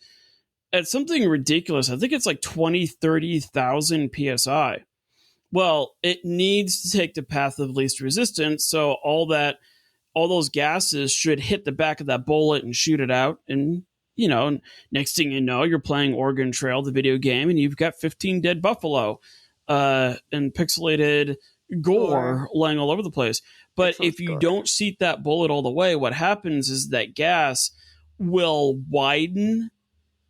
at something ridiculous. I think it's like 20, 30,000 PSI. Well, it needs to take the path of least resistance. So all those gases should hit the back of that bullet and shoot it out. And, next thing you know, you're playing Oregon Trail, the video game, and you've got 15 dead buffalo and pixelated gore lying all over the place. But if you don't seat that bullet all the way, what happens is that gas will widen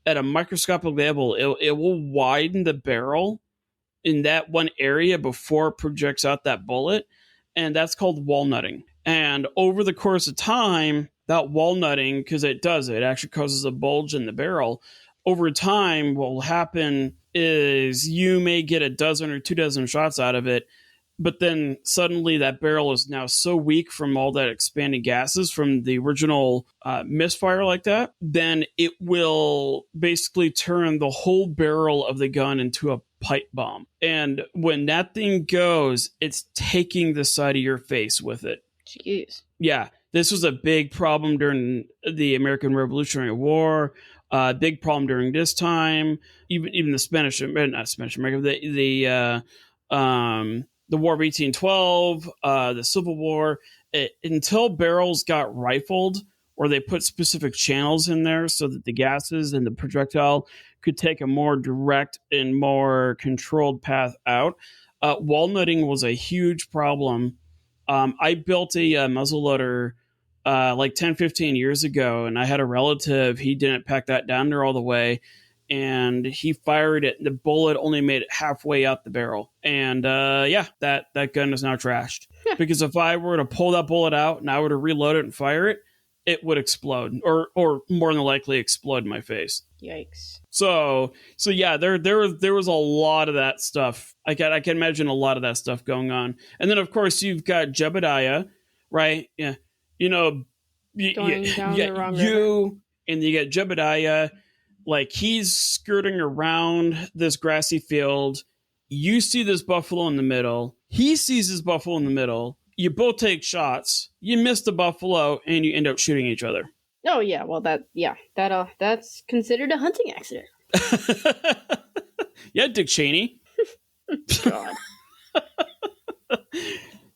at a microscopic level. It will widen the barrel in that one area before it projects out that bullet, and that's called walnutting. And over the course of time, that walnutting, because it actually causes a bulge in the barrel. Over time, what will happen is you may get a dozen or 2 dozen shots out of it, but then suddenly that barrel is now so weak from all that expanding gases from the original misfire like that, then it will basically turn the whole barrel of the gun into a pipe bomb. And when that thing goes, it's taking the side of your face with it. Jeez. Yeah, this was a big problem during the American Revolutionary War. Big problem during this time. Even the Spanish, not Spanish America, the War of 1812, the Civil War, until barrels got rifled, or they put specific channels in there so that the gases and the projectile could take a more direct and more controlled path out. Walnutting was a huge problem. I built a muzzleloader like 10, 15 years ago, and I had a relative, he didn't pack that down there all the way, and he fired it, and the bullet only made it halfway out the barrel. And that gun is now trashed. Because if I were to pull that bullet out and I were to reload it and fire it, it would explode, or more than likely explode in my face. Yikes. So yeah, there was a lot of that stuff. I can imagine a lot of that stuff going on. And then of course you've got Jebediah, right? Yeah, Going down the wrong river. And you get Jebediah, like he's skirting around this grassy field. You see this buffalo in the middle. He sees this buffalo in the middle. You both take shots. You miss the buffalo, and you end up shooting each other. Oh yeah, well that's considered a hunting accident. Yeah, Dick Cheney. God.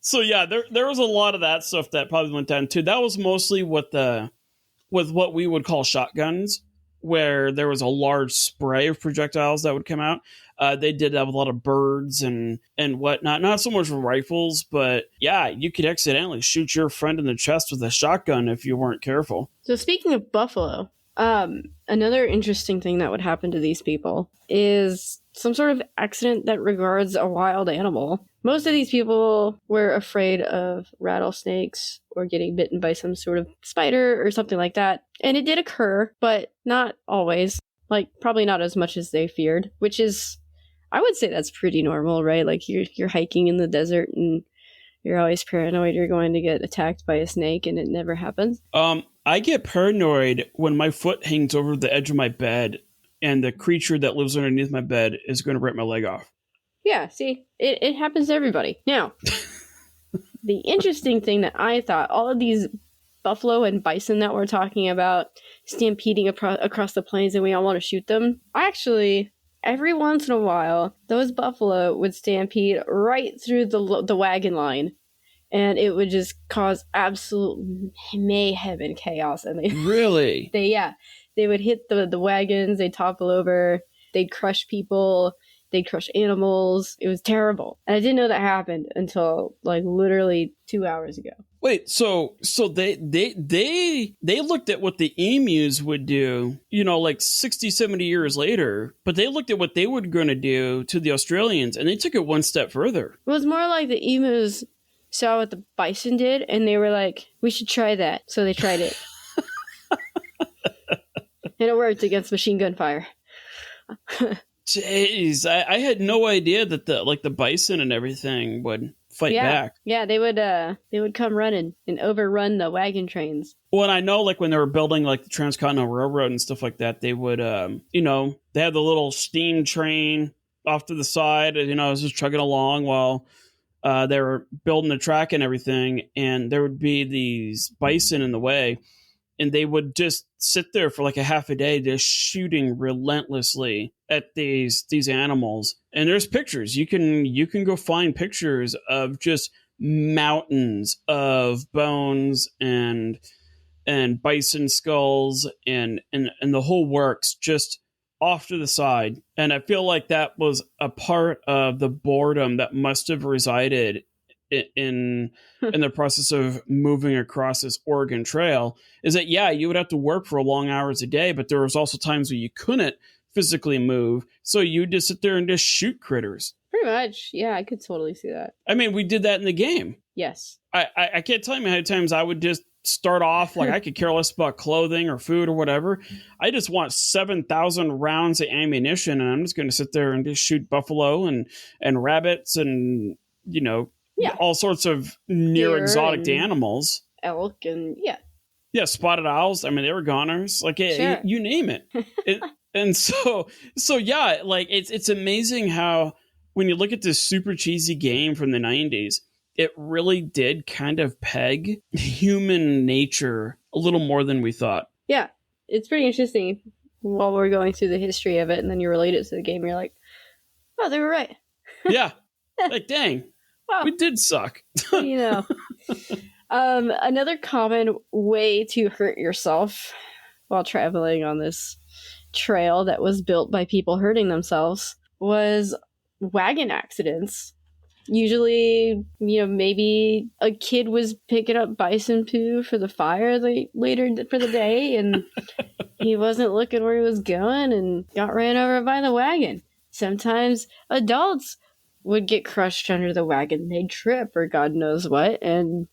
So yeah, there was a lot of that stuff that probably went down too. That was mostly with what we would call shotguns, where there was a large spray of projectiles that would come out. They did that with a lot of birds and whatnot. Not so much with rifles, but yeah, you could accidentally shoot your friend in the chest with a shotgun if you weren't careful. So speaking of buffalo, another interesting thing that would happen to these people is some sort of accident that regards a wild animal. Most of these people were afraid of rattlesnakes or getting bitten by some sort of spider or something like that. And it did occur, but not always. Like, probably not as much as they feared, which is, I would say that's pretty normal, right? Like, you're hiking in the desert and you're always paranoid you're going to get attacked by a snake, and it never happens. I get paranoid when my foot hangs over the edge of my bed and the creature that lives underneath my bed is going to rip my leg off. Yeah, see, it happens to everybody. Now, the interesting thing that I thought, all of these buffalo and bison that we're talking about stampeding across the plains and we all want to shoot them, I actually every once in a while, those buffalo would stampede right through the wagon line, and it would just cause absolute mayhem and chaos. And Really? they would hit the wagons, they'd topple over, they'd crush people, they'd crush animals. It was terrible. And I didn't know that happened until like literally 2 hours ago. Wait, so they looked at what the emus would do, like 60, 70 years later, but they looked at what they were going to do to the Australians, and they took it one step further. It was more like the emus saw what the bison did, and they were like, we should try that. So they tried it. And it worked against machine gun fire. Jeez, I had no idea that the bison and everything would fight back. Yeah, they would come running and overrun the wagon trains. Well, and I know like when they were building like the Transcontinental Railroad and stuff like that, they would they had the little steam train off to the side, it was just chugging along while they were building the track and everything, and there would be these bison in the way. And they would just sit there for like a half a day, just shooting relentlessly at these animals. And there's pictures. You can go find pictures of just mountains of bones and bison skulls and the whole works just off to the side. And I feel like that was a part of the boredom that must have resided in the process of moving across this Oregon Trail, is that you would have to work for long hours a day, but there was also times where you couldn't physically move, so you just sit there and just shoot critters. Pretty much, yeah, I could totally see that. I mean, we did that in the game. Yes. I can't tell you how many times I would just start off like I could care less about clothing or food or whatever. I just want 7,000 rounds of ammunition, and I'm just going to sit there and just shoot buffalo and rabbits and all sorts of near exotic animals. Elk and spotted owls. I mean, they were goners. Like sure. you name it. And so like it's amazing how when you look at this super cheesy game from the 90s, it really did kind of peg human nature a little more than we thought. Yeah, it's pretty interesting while we're going through the history of it, and then you relate it to the game. You're like, oh, they were right. Yeah, like dang. Wow. We did suck. Another common way to hurt yourself while traveling on this trail that was built by people hurting themselves was wagon accidents. Usually, maybe a kid was picking up bison poo for the fire later for the day, and he wasn't looking where he was going and got ran over by the wagon. Sometimes adults would get crushed under the wagon. They'd trip or God knows what, and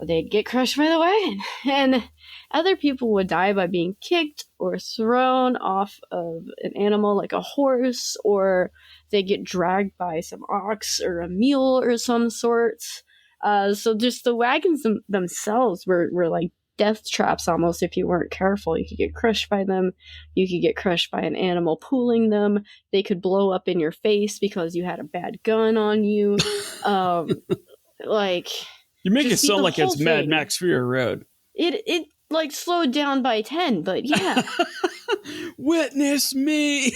they'd get crushed by the wagon. And other people would die by being kicked or thrown off of an animal like a horse, or they get dragged by some ox or a mule or some sorts. So just the wagons themselves were like death traps almost. If you weren't careful, you could get crushed by them. You could get crushed by an animal pulling them. They could blow up in your face because you had a bad gun on you. Like you make it sound like it's Mad Max Fury Road. It like slowed down by 10, but yeah. Witness me.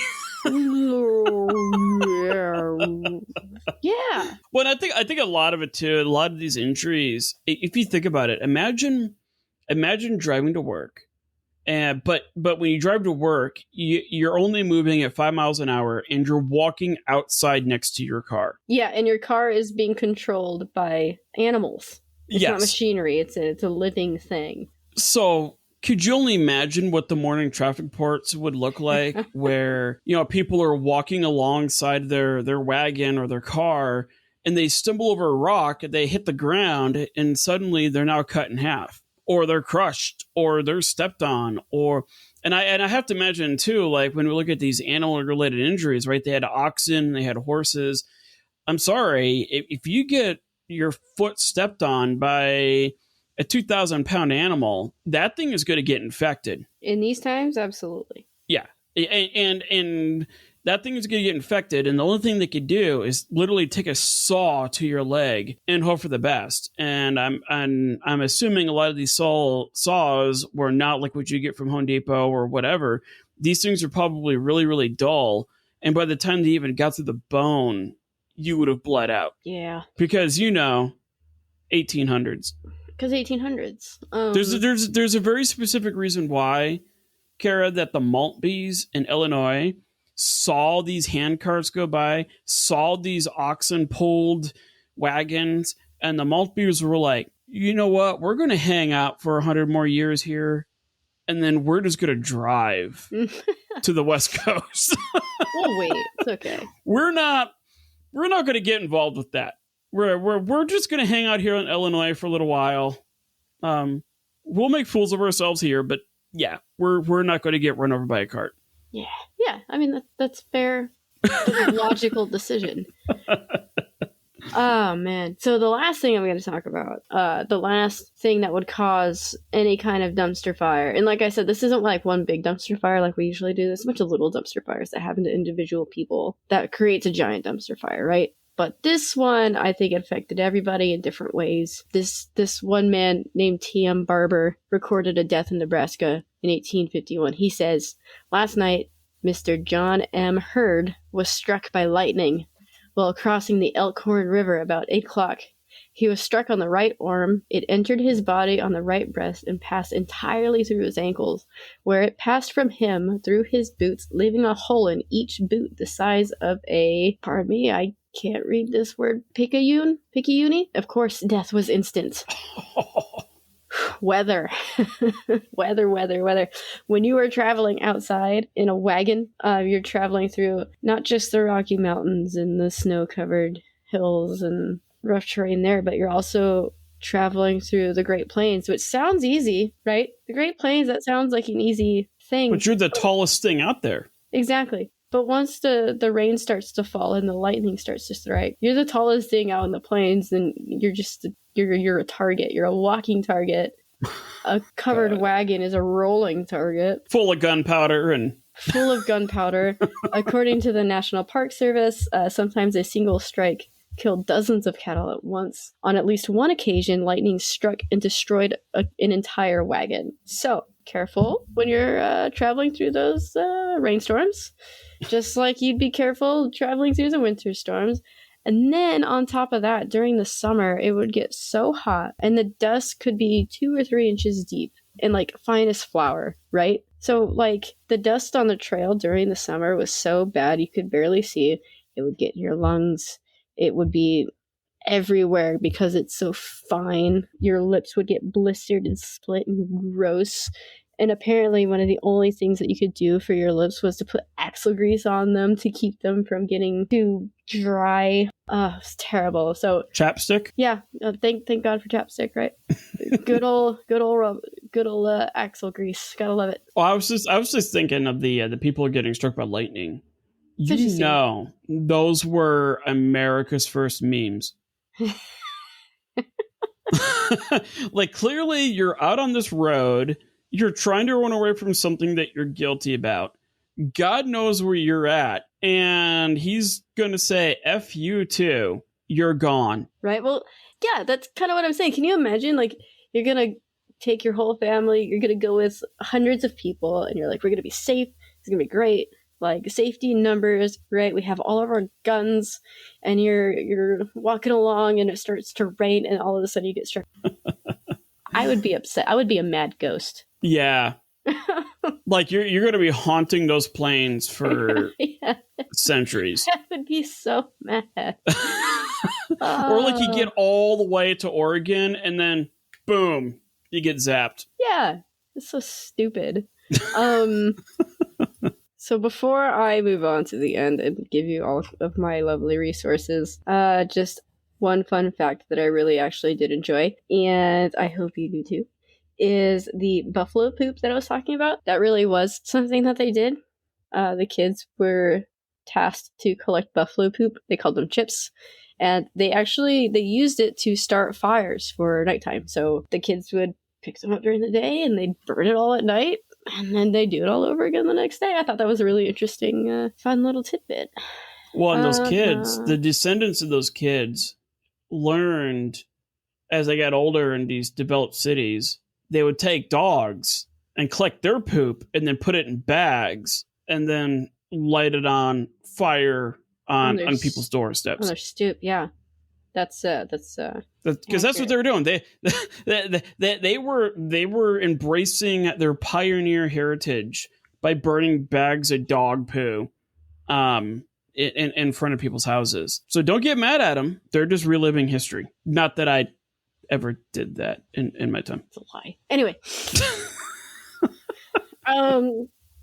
Yeah. Well, I think a lot of it too, a lot of these injuries, if you think about it, imagine driving to work, but when you drive to work, you're only moving at 5 miles an hour, and you're walking outside next to your car. Yeah, and your car is being controlled by animals. It's not machinery. It's a living thing. So could you only imagine what the morning traffic reports would look like where, people are walking alongside their wagon or their car, and they stumble over a rock, they hit the ground, and suddenly they're now cut in half, or they're crushed, or they're stepped on, and I have to imagine too, like when we look at these animal related injuries, right? They had oxen, they had horses. I'm sorry, if you get your foot stepped on by a 2,000-pound animal, that thing is going to get infected. In these times, absolutely. Yeah, and that thing is going to get infected, and the only thing they could do is literally take a saw to your leg and hope for the best. And I'm assuming a lot of these saws were not like what you get from Home Depot or whatever. These things are probably really, really dull, And by the time they even got to the bone, you would have bled out. Yeah. Because, 1800s. Because 1800s. There's a very specific reason why, Kara, that the malt bees in Illinois saw these hand carts go by, saw these oxen pulled wagons, and the malt bees were like, you know what? We're going to hang out for 100 more years here, and then we're just going to drive to the West Coast. We'll wait. It's okay. We're not going to get involved with that. We're just going to hang out here in Illinois for a little while. We'll make fools of ourselves here, but yeah, we're not going to get run over by a cart. Yeah. I mean, that's fair. Logical decision. Oh, man. So the last thing I'm going to talk about, the last thing that would cause any kind of dumpster fire. And like I said, this isn't like one big dumpster fire like we usually do. There's a bunch of little dumpster fires that happen to individual people that creates a giant dumpster fire, right? But this one, I think, affected everybody in different ways. This one man named T.M. Barber recorded a death in Nebraska in 1851. He says, last night, Mr. John M. Hurd was struck by lightning while crossing the Elkhorn River about 8 o'clock. He was struck on the right arm. It entered his body on the right breast and passed entirely through his ankles, where it passed from him through his boots, leaving a hole in each boot the size of a, pardon me, I can't read this word, picayune? Of course, death was instant. Weather. Weather. When you are traveling outside in a wagon, you're traveling through not just the Rocky Mountains and the snow-covered hills and rough terrain there, but you're also traveling through the Great Plains, which sounds easy, right? The Great Plains, that sounds like an easy thing. But you're the tallest thing out there. Exactly. But once the rain starts to fall and the lightning starts to strike, you're the tallest thing out in the plains, and you're a target. You're a walking target. A covered wagon is a rolling target. Full of gunpowder. According to the National Park Service, sometimes a single strike killed dozens of cattle at once. On at least one occasion, lightning struck and destroyed an entire wagon. So, careful when you're traveling through those rainstorms, just like you'd be careful traveling through the winter storms. And then on top of that, during the summer, it would get so hot and the dust could be 2 or 3 inches deep and like fine as flour, right? So like the dust on the trail during the summer was so bad you could barely see it. It would get in your lungs. It would be everywhere because it's so fine. Your lips would get blistered and split and gross. And apparently one of the only things that you could do for your lips was to put axle grease on them to keep them from getting too dry. It's terrible. So chapstick? Yeah. Thank God for chapstick, right? good old axle grease. Gotta love it. Well, I was just thinking of the people getting struck by lightning. Those were America's first memes. Like clearly you're out on this road. You're trying to run away from something that you're guilty about. God knows where you're at. And he's going to say, F you too. You're gone. Right. Well, yeah, that's kind of what I'm saying. Can you imagine, like, you're going to take your whole family. You're going to go with hundreds of people. And you're like, we're going to be safe. It's going to be great. Like, safety in numbers, right? We have all of our guns. And you're walking along and it starts to rain. And all of a sudden you get struck. I would be upset. I would be a mad ghost. Yeah. Like you're going to be haunting those plains for centuries. I would be so mad. Or like you get all the way to Oregon and then boom, you get zapped. Yeah. It's so stupid. So before I move on to the end and give you all of my lovely resources, just one fun fact that I really actually did enjoy, and I hope you do too, is the buffalo poop that I was talking about. That really was something that they did. The kids were tasked to collect buffalo poop. They called them chips. And they used it to start fires for nighttime. So the kids would pick them up during the day and they'd burn it all at night. And then they do it all over again the next day. I thought that was a really interesting, fun little tidbit. Well, and those kids, the descendants of those kids learned as they got older in these developed cities, they would take dogs and collect their poop and then put it in bags and then lighted on fire on people's on doorsteps. their stoop. Yeah, that's because that's what they were doing. They were embracing their pioneer heritage by burning bags of dog poo in front of people's houses. So don't get mad at them. They're just reliving history. Not that I ever did that in my time. It's a lie. Anyway.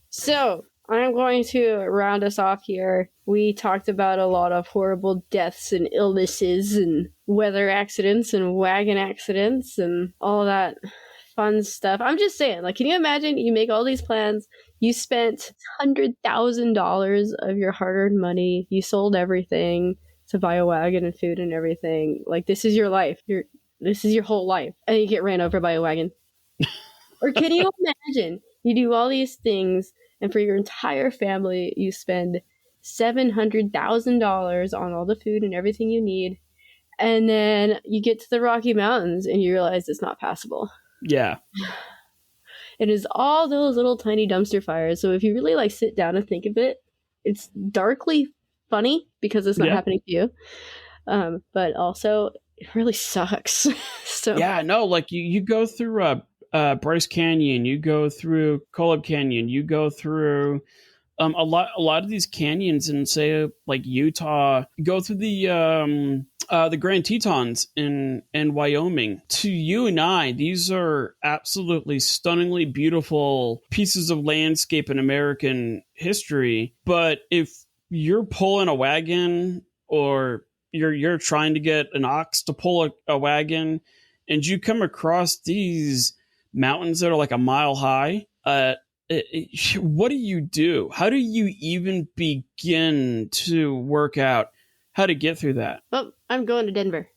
So I'm going to round us off here. We talked about a lot of horrible deaths and illnesses and weather accidents and wagon accidents and all that fun stuff. I'm just saying, like, can you imagine you make all these plans, you spent $100,000 of your hard-earned money, you sold everything to buy a wagon and food and everything. Like, this is your life. This is your whole life. And you get ran over by a wagon. Or can you imagine you do all these things and for your entire family you spend $700,000 on all the food and everything you need, and then you get to the Rocky Mountains and you realize it's not passable. Yeah. It is all those little tiny dumpster fires. So if you really like sit down and think of it, it's darkly funny because it's not happening to you. But also it really sucks. So yeah, no, like you go through Bryce Canyon, you go through Kolob Canyon, you go through a lot of these canyons in, say, like Utah, go through the Grand Tetons in Wyoming. To you and I, these are absolutely stunningly beautiful pieces of landscape in American history. But if you're pulling a wagon, or you're trying to get an ox to pull a wagon, and you come across these mountains that are like a mile high, what do you do? How do you even begin to work out how to get through that? Well, I'm going to Denver.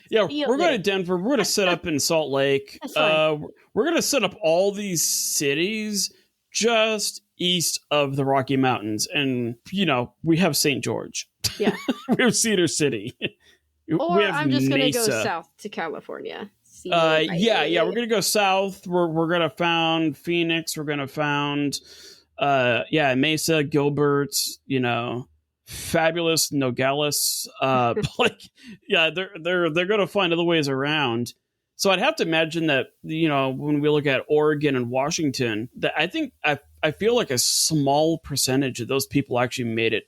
Yeah, we're going to Denver. We're going to set up in Salt Lake. We're going to set up all these cities just east of the Rocky Mountains. And, we have St. George. Yeah. We have Cedar City. Or we have I'm just going to go Mesa. south to California. We're going to go south. We're going to found Phoenix. We're going to found, Mesa, Gilbert, fabulous Nogales. They're going to find other ways around. So I'd have to imagine that, when we look at Oregon and Washington, that I feel like a small percentage of those people actually made it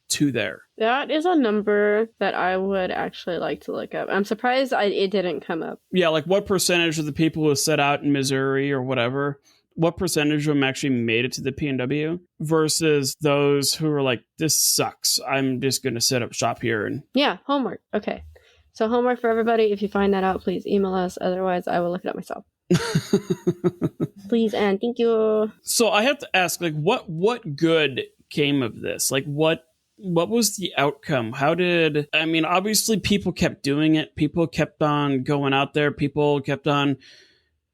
to there. That is a number that I would actually like to look up. I'm surprised it didn't come up. Yeah, like what percentage of the people who set out in Missouri or whatever, what percentage of them actually made it to the PNW versus those who were like, this sucks, I'm just going to set up shop here. And yeah, homework. Okay. So homework for everybody. If you find that out, please email us. Otherwise, I will look it up myself. Please and thank you. So I have to ask, like, what good came of this? Like, what was the outcome? Obviously people kept doing it. People kept on going out there. People kept on,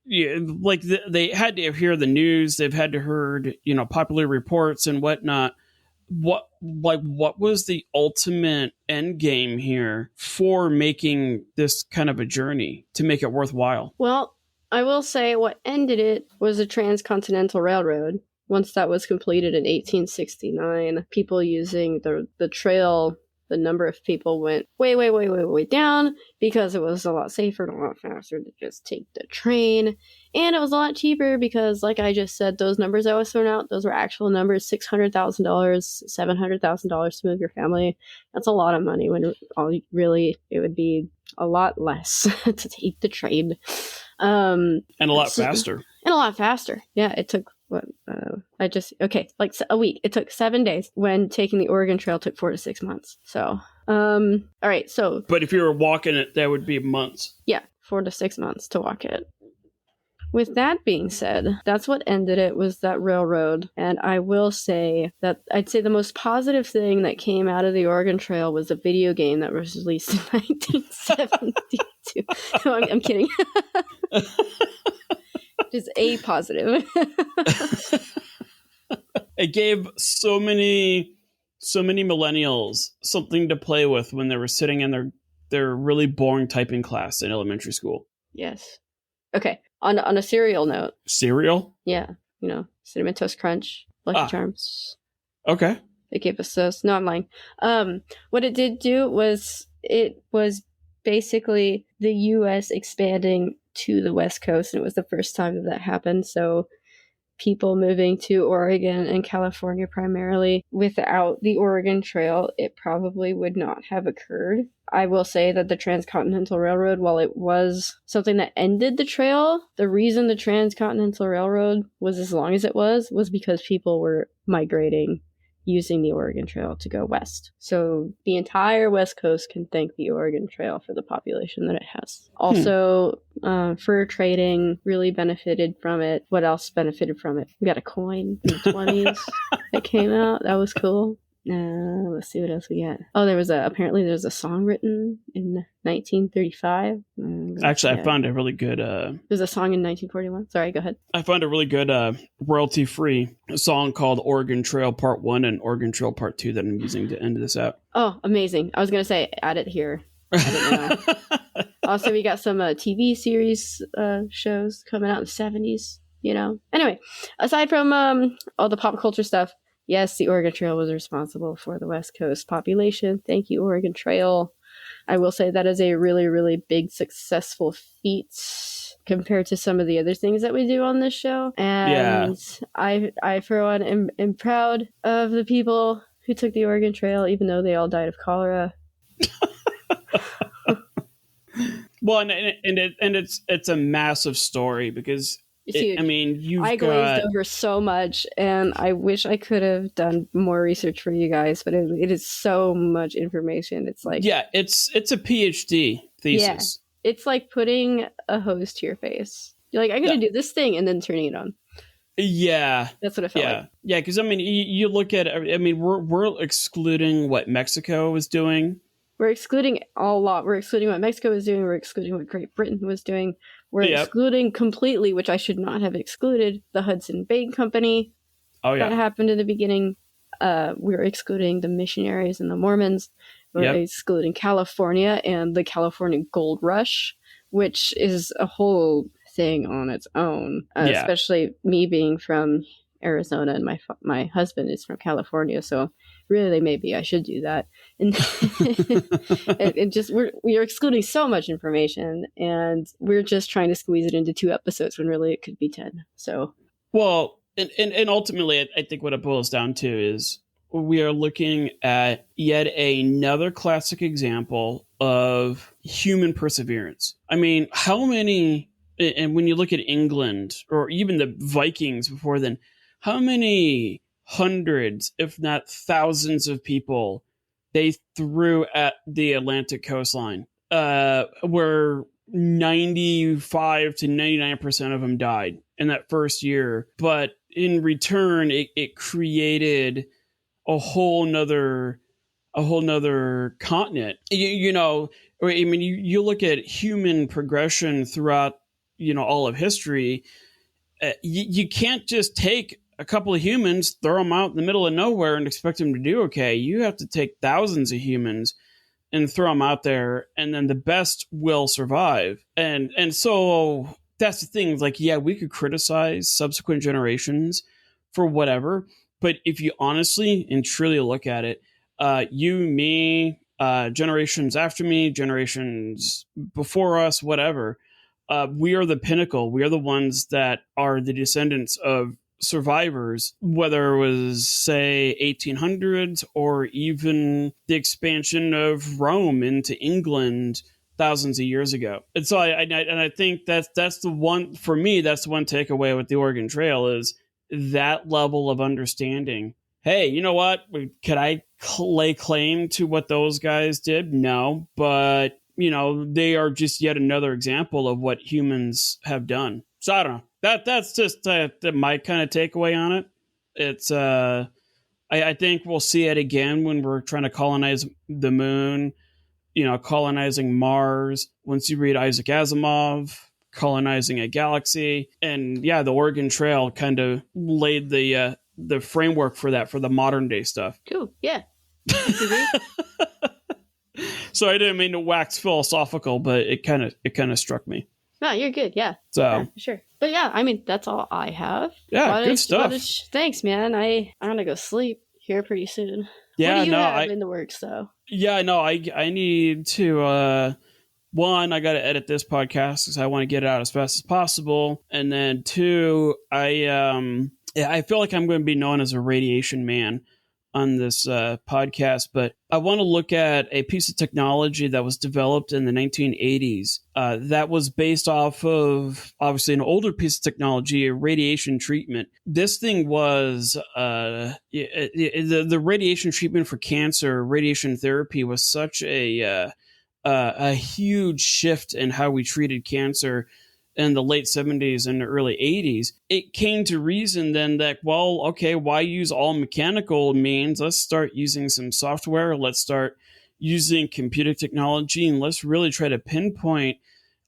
they had to hear the news. They've had to heard, popular reports and whatnot. What was the ultimate end game here for making this kind of a journey to make it worthwhile? Well, I will say what ended it was the Transcontinental Railroad. Once that was completed in 1869, people using the trail, the number of people went way down because it was a lot safer and a lot faster to just take the train. And it was a lot cheaper because, like I just said, those numbers I was throwing out, those were actual numbers, $600,000, $700,000 to move your family. That's a lot of money when really it would be a lot less to take the train. And a lot faster. And a lot faster. Yeah, it took a week. It took 7 days when taking the Oregon Trail took 4 to 6 months. So, all right. So, but if you were walking it, that would be months. Yeah, 4 to 6 months to walk it. With that being said, that's what ended it, was that railroad. And I will say that I'd say the most positive thing that came out of the Oregon Trail was a video game that was released in 1972. No, I'm kidding. Just a positive. It gave so many millennials something to play with when they were sitting in their really boring typing class in elementary school. Yes. Okay. On a cereal note. Cereal? Yeah. Cinnamon Toast Crunch. Lucky Charms. Okay. They gave us those. No, I'm lying. What it did do was it was basically the U.S. expanding to the West Coast, and it was the first time that happened. So people moving to Oregon and California primarily, without the Oregon Trail, it probably would not have occurred. I will say that the Transcontinental Railroad, while it was something that ended the trail, the reason the Transcontinental Railroad was as long as it was because people were migrating using the Oregon Trail to go west. So the entire West Coast can thank the Oregon Trail for the population that it has. Also, fur trading really benefited from it. What else benefited from it? We got a coin in the 20s that came out. That was cool. Let's see what else we got. Oh, apparently there's a song written in 1935. Actually, I found a really good... There's a song in 1941. Sorry, go ahead. I found a really good royalty-free song called Oregon Trail Part 1 and Oregon Trail Part 2 that I'm using to end this out. Oh, amazing. I was going to say, add it here. I didn't know. Also, we got some TV series shows coming out in the 70s, Anyway, aside from all the pop culture stuff, yes, the Oregon Trail was responsible for the West Coast population. Thank you, Oregon Trail. I will say that is a really, really big, successful feat compared to some of the other things that we do on this show. And I for one, am proud of the people who took the Oregon Trail, even though they all died of cholera. Well, and it's a massive story because... Huge. I glazed over so much, and I wish I could have done more research for you guys, but it is so much information. It's like... Yeah, it's a PhD thesis. Yeah, it's like putting a hose to your face. You're like, I'm going to do this thing, and then turning it on. Yeah. That's what it felt like. Yeah, because, you look at... we're excluding what Mexico was doing. We're excluding a lot. We're excluding what Mexico was doing. We're excluding what Great Britain was doing. We're excluding completely, which I should not have excluded, the Hudson Bay Company. Oh, yeah. That happened in the beginning. We're excluding the missionaries and the Mormons. We're excluding California and the California Gold Rush, which is a whole thing on its own. Especially me being from Arizona, and my husband is from California, so really maybe I should do that. And we are excluding so much information, and we're just trying to squeeze it into 2 episodes when really it could be 10. So, well, and ultimately, I think what it boils down to is we are looking at yet another classic example of human perseverance. How many? And when you look at England or even the Vikings before then, how many hundreds, if not thousands of people they threw at the Atlantic coastline, where 95 to 99% of them died in that first year. But in return, it created a whole nother continent. You look at human progression throughout, all of history. You can't just take a couple of humans, throw them out in the middle of nowhere and expect them to do okay. You have to take thousands of humans and throw them out there, and then the best will survive. And so that's the thing. Like, we could criticize subsequent generations for whatever, but if you honestly and truly look at it, you, me, generations after me, generations before us, whatever, we are the pinnacle. We are the ones that are the descendants of survivors, whether it was, say, 1800s or even the expansion of Rome into England thousands of years ago. And so I think that's the one, for me, that's the one takeaway with the Oregon Trail is that level of understanding. Hey, you know what? Could I lay claim to what those guys did? No, but they are just yet another example of what humans have done. So I don't know. That's just my kind of takeaway on it. It's I think we'll see it again when we're trying to colonize the moon, colonizing Mars. Once you read Isaac Asimov, colonizing a galaxy, and the Oregon Trail kind of laid the framework for that for the modern day stuff. Cool. Yeah. So I didn't mean to wax philosophical, but it kind of struck me. No, you're good. Yeah. So Yeah, for sure. But yeah, I mean, that's all I have. yeah, good stuff. Thanks, man. I'm gonna go sleep here pretty soon. Yeah, what do you have in the works though? Yeah, no, I need to one, I got to edit this podcast because I want to get it out as fast as possible, and then two, I feel like I'm going to be known as a radiation man on this podcast, but I want to look at a piece of technology that was developed in the 1980s that was based off of obviously an older piece of technology, a radiation treatment. This thing was the radiation treatment for cancer, radiation therapy was such a huge shift in how we treated cancer in the late 70s and the early 80s. It came to reason then that, well, okay, why use all mechanical means? Let's start using some software. Let's start using computer technology, and let's really try to pinpoint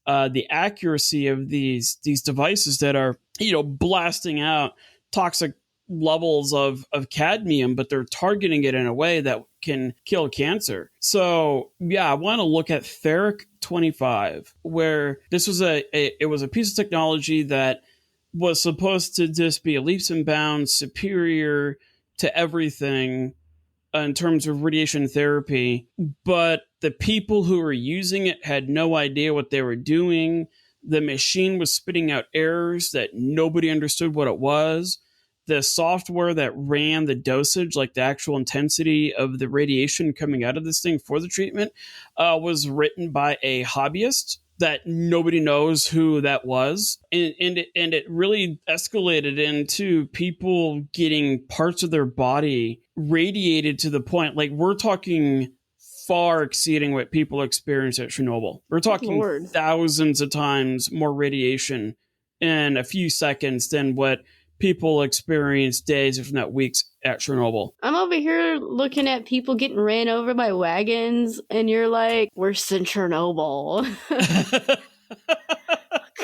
the accuracy of these devices that are, blasting out toxic levels of cadmium, but they're targeting it in a way that can kill cancer. So yeah, I want to look at Ferric 25, where this was it was a piece of technology that was supposed to just be leaps and bounds superior to everything in terms of radiation therapy, but the people who were using it had no idea what they were doing. The machine was spitting out errors that nobody understood what it was. The software that ran the dosage, like the actual intensity of the radiation coming out of this thing for the treatment, was written by a hobbyist that nobody knows who that was. And it really escalated into people getting parts of their body radiated to the point, like we're talking far exceeding what people experienced at Chernobyl. We're talking thousands of times more radiation in a few seconds than what people experience days, if not weeks, at Chernobyl. I'm over here looking at people getting ran over by wagons, and you're like, worse than Chernobyl.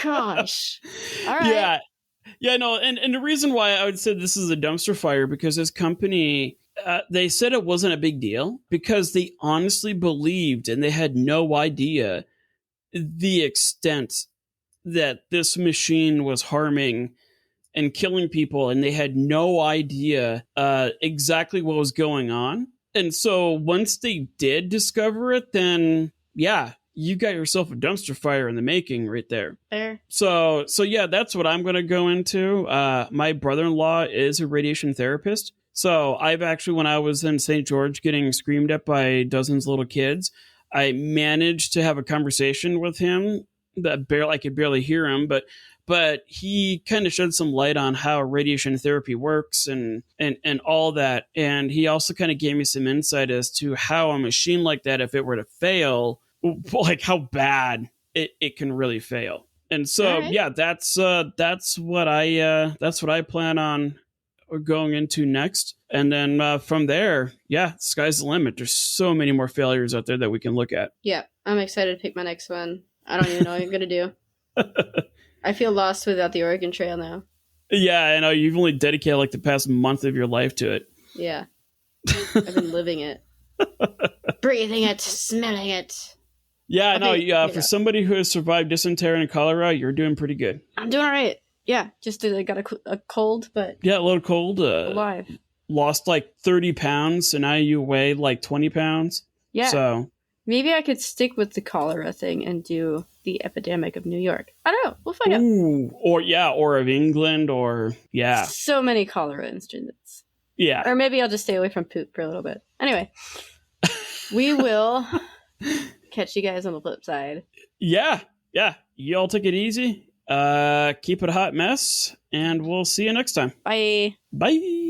Gosh. All right. Yeah, no, and the reason why I would say this is a dumpster fire, because this company, they said it wasn't a big deal because they honestly believed, and they had no idea the extent that this machine was harming and killing people, and they had no idea exactly what was going on. And so once they did discover it, then yeah, you got yourself a dumpster fire in the making right there. Fair. So yeah, that's what I'm going to go into. My brother-in-law is a radiation therapist. So I've actually, when I was in St. George getting screamed at by dozens of little kids, I managed to have a conversation with him that I could barely hear him, but he kind of shed some light on how radiation therapy works and all that. And he also kind of gave me some insight as to how a machine like that, if it were to fail, like how bad it can really fail. And so, yeah, that's what I plan on going into next. And then from there, yeah, sky's the limit. There's so many more failures out there that we can look at. Yeah, I'm excited to pick my next one. I don't even know what I'm going to do. I feel lost without the Oregon Trail now. Yeah, I know. You've only dedicated like the past month of your life to it. Yeah. I've been living it. Breathing it, smelling it. Yeah, I know. For somebody who has survived dysentery and cholera, you're doing pretty good. I'm doing all right. Yeah, just got a cold, but... Yeah, a little cold. Alive. Lost like 30 pounds, and now you weigh like 20 pounds. Yeah. So... maybe I could stick with the cholera thing and do the epidemic of New York. I don't know. We'll find out. Or of England, or so many cholera incidents. Yeah. Or maybe I'll just stay away from poop for a little bit. Anyway, we will catch you guys on the flip side. Yeah. Y'all take it easy. Keep it a hot mess, and we'll see you next time. Bye. Bye.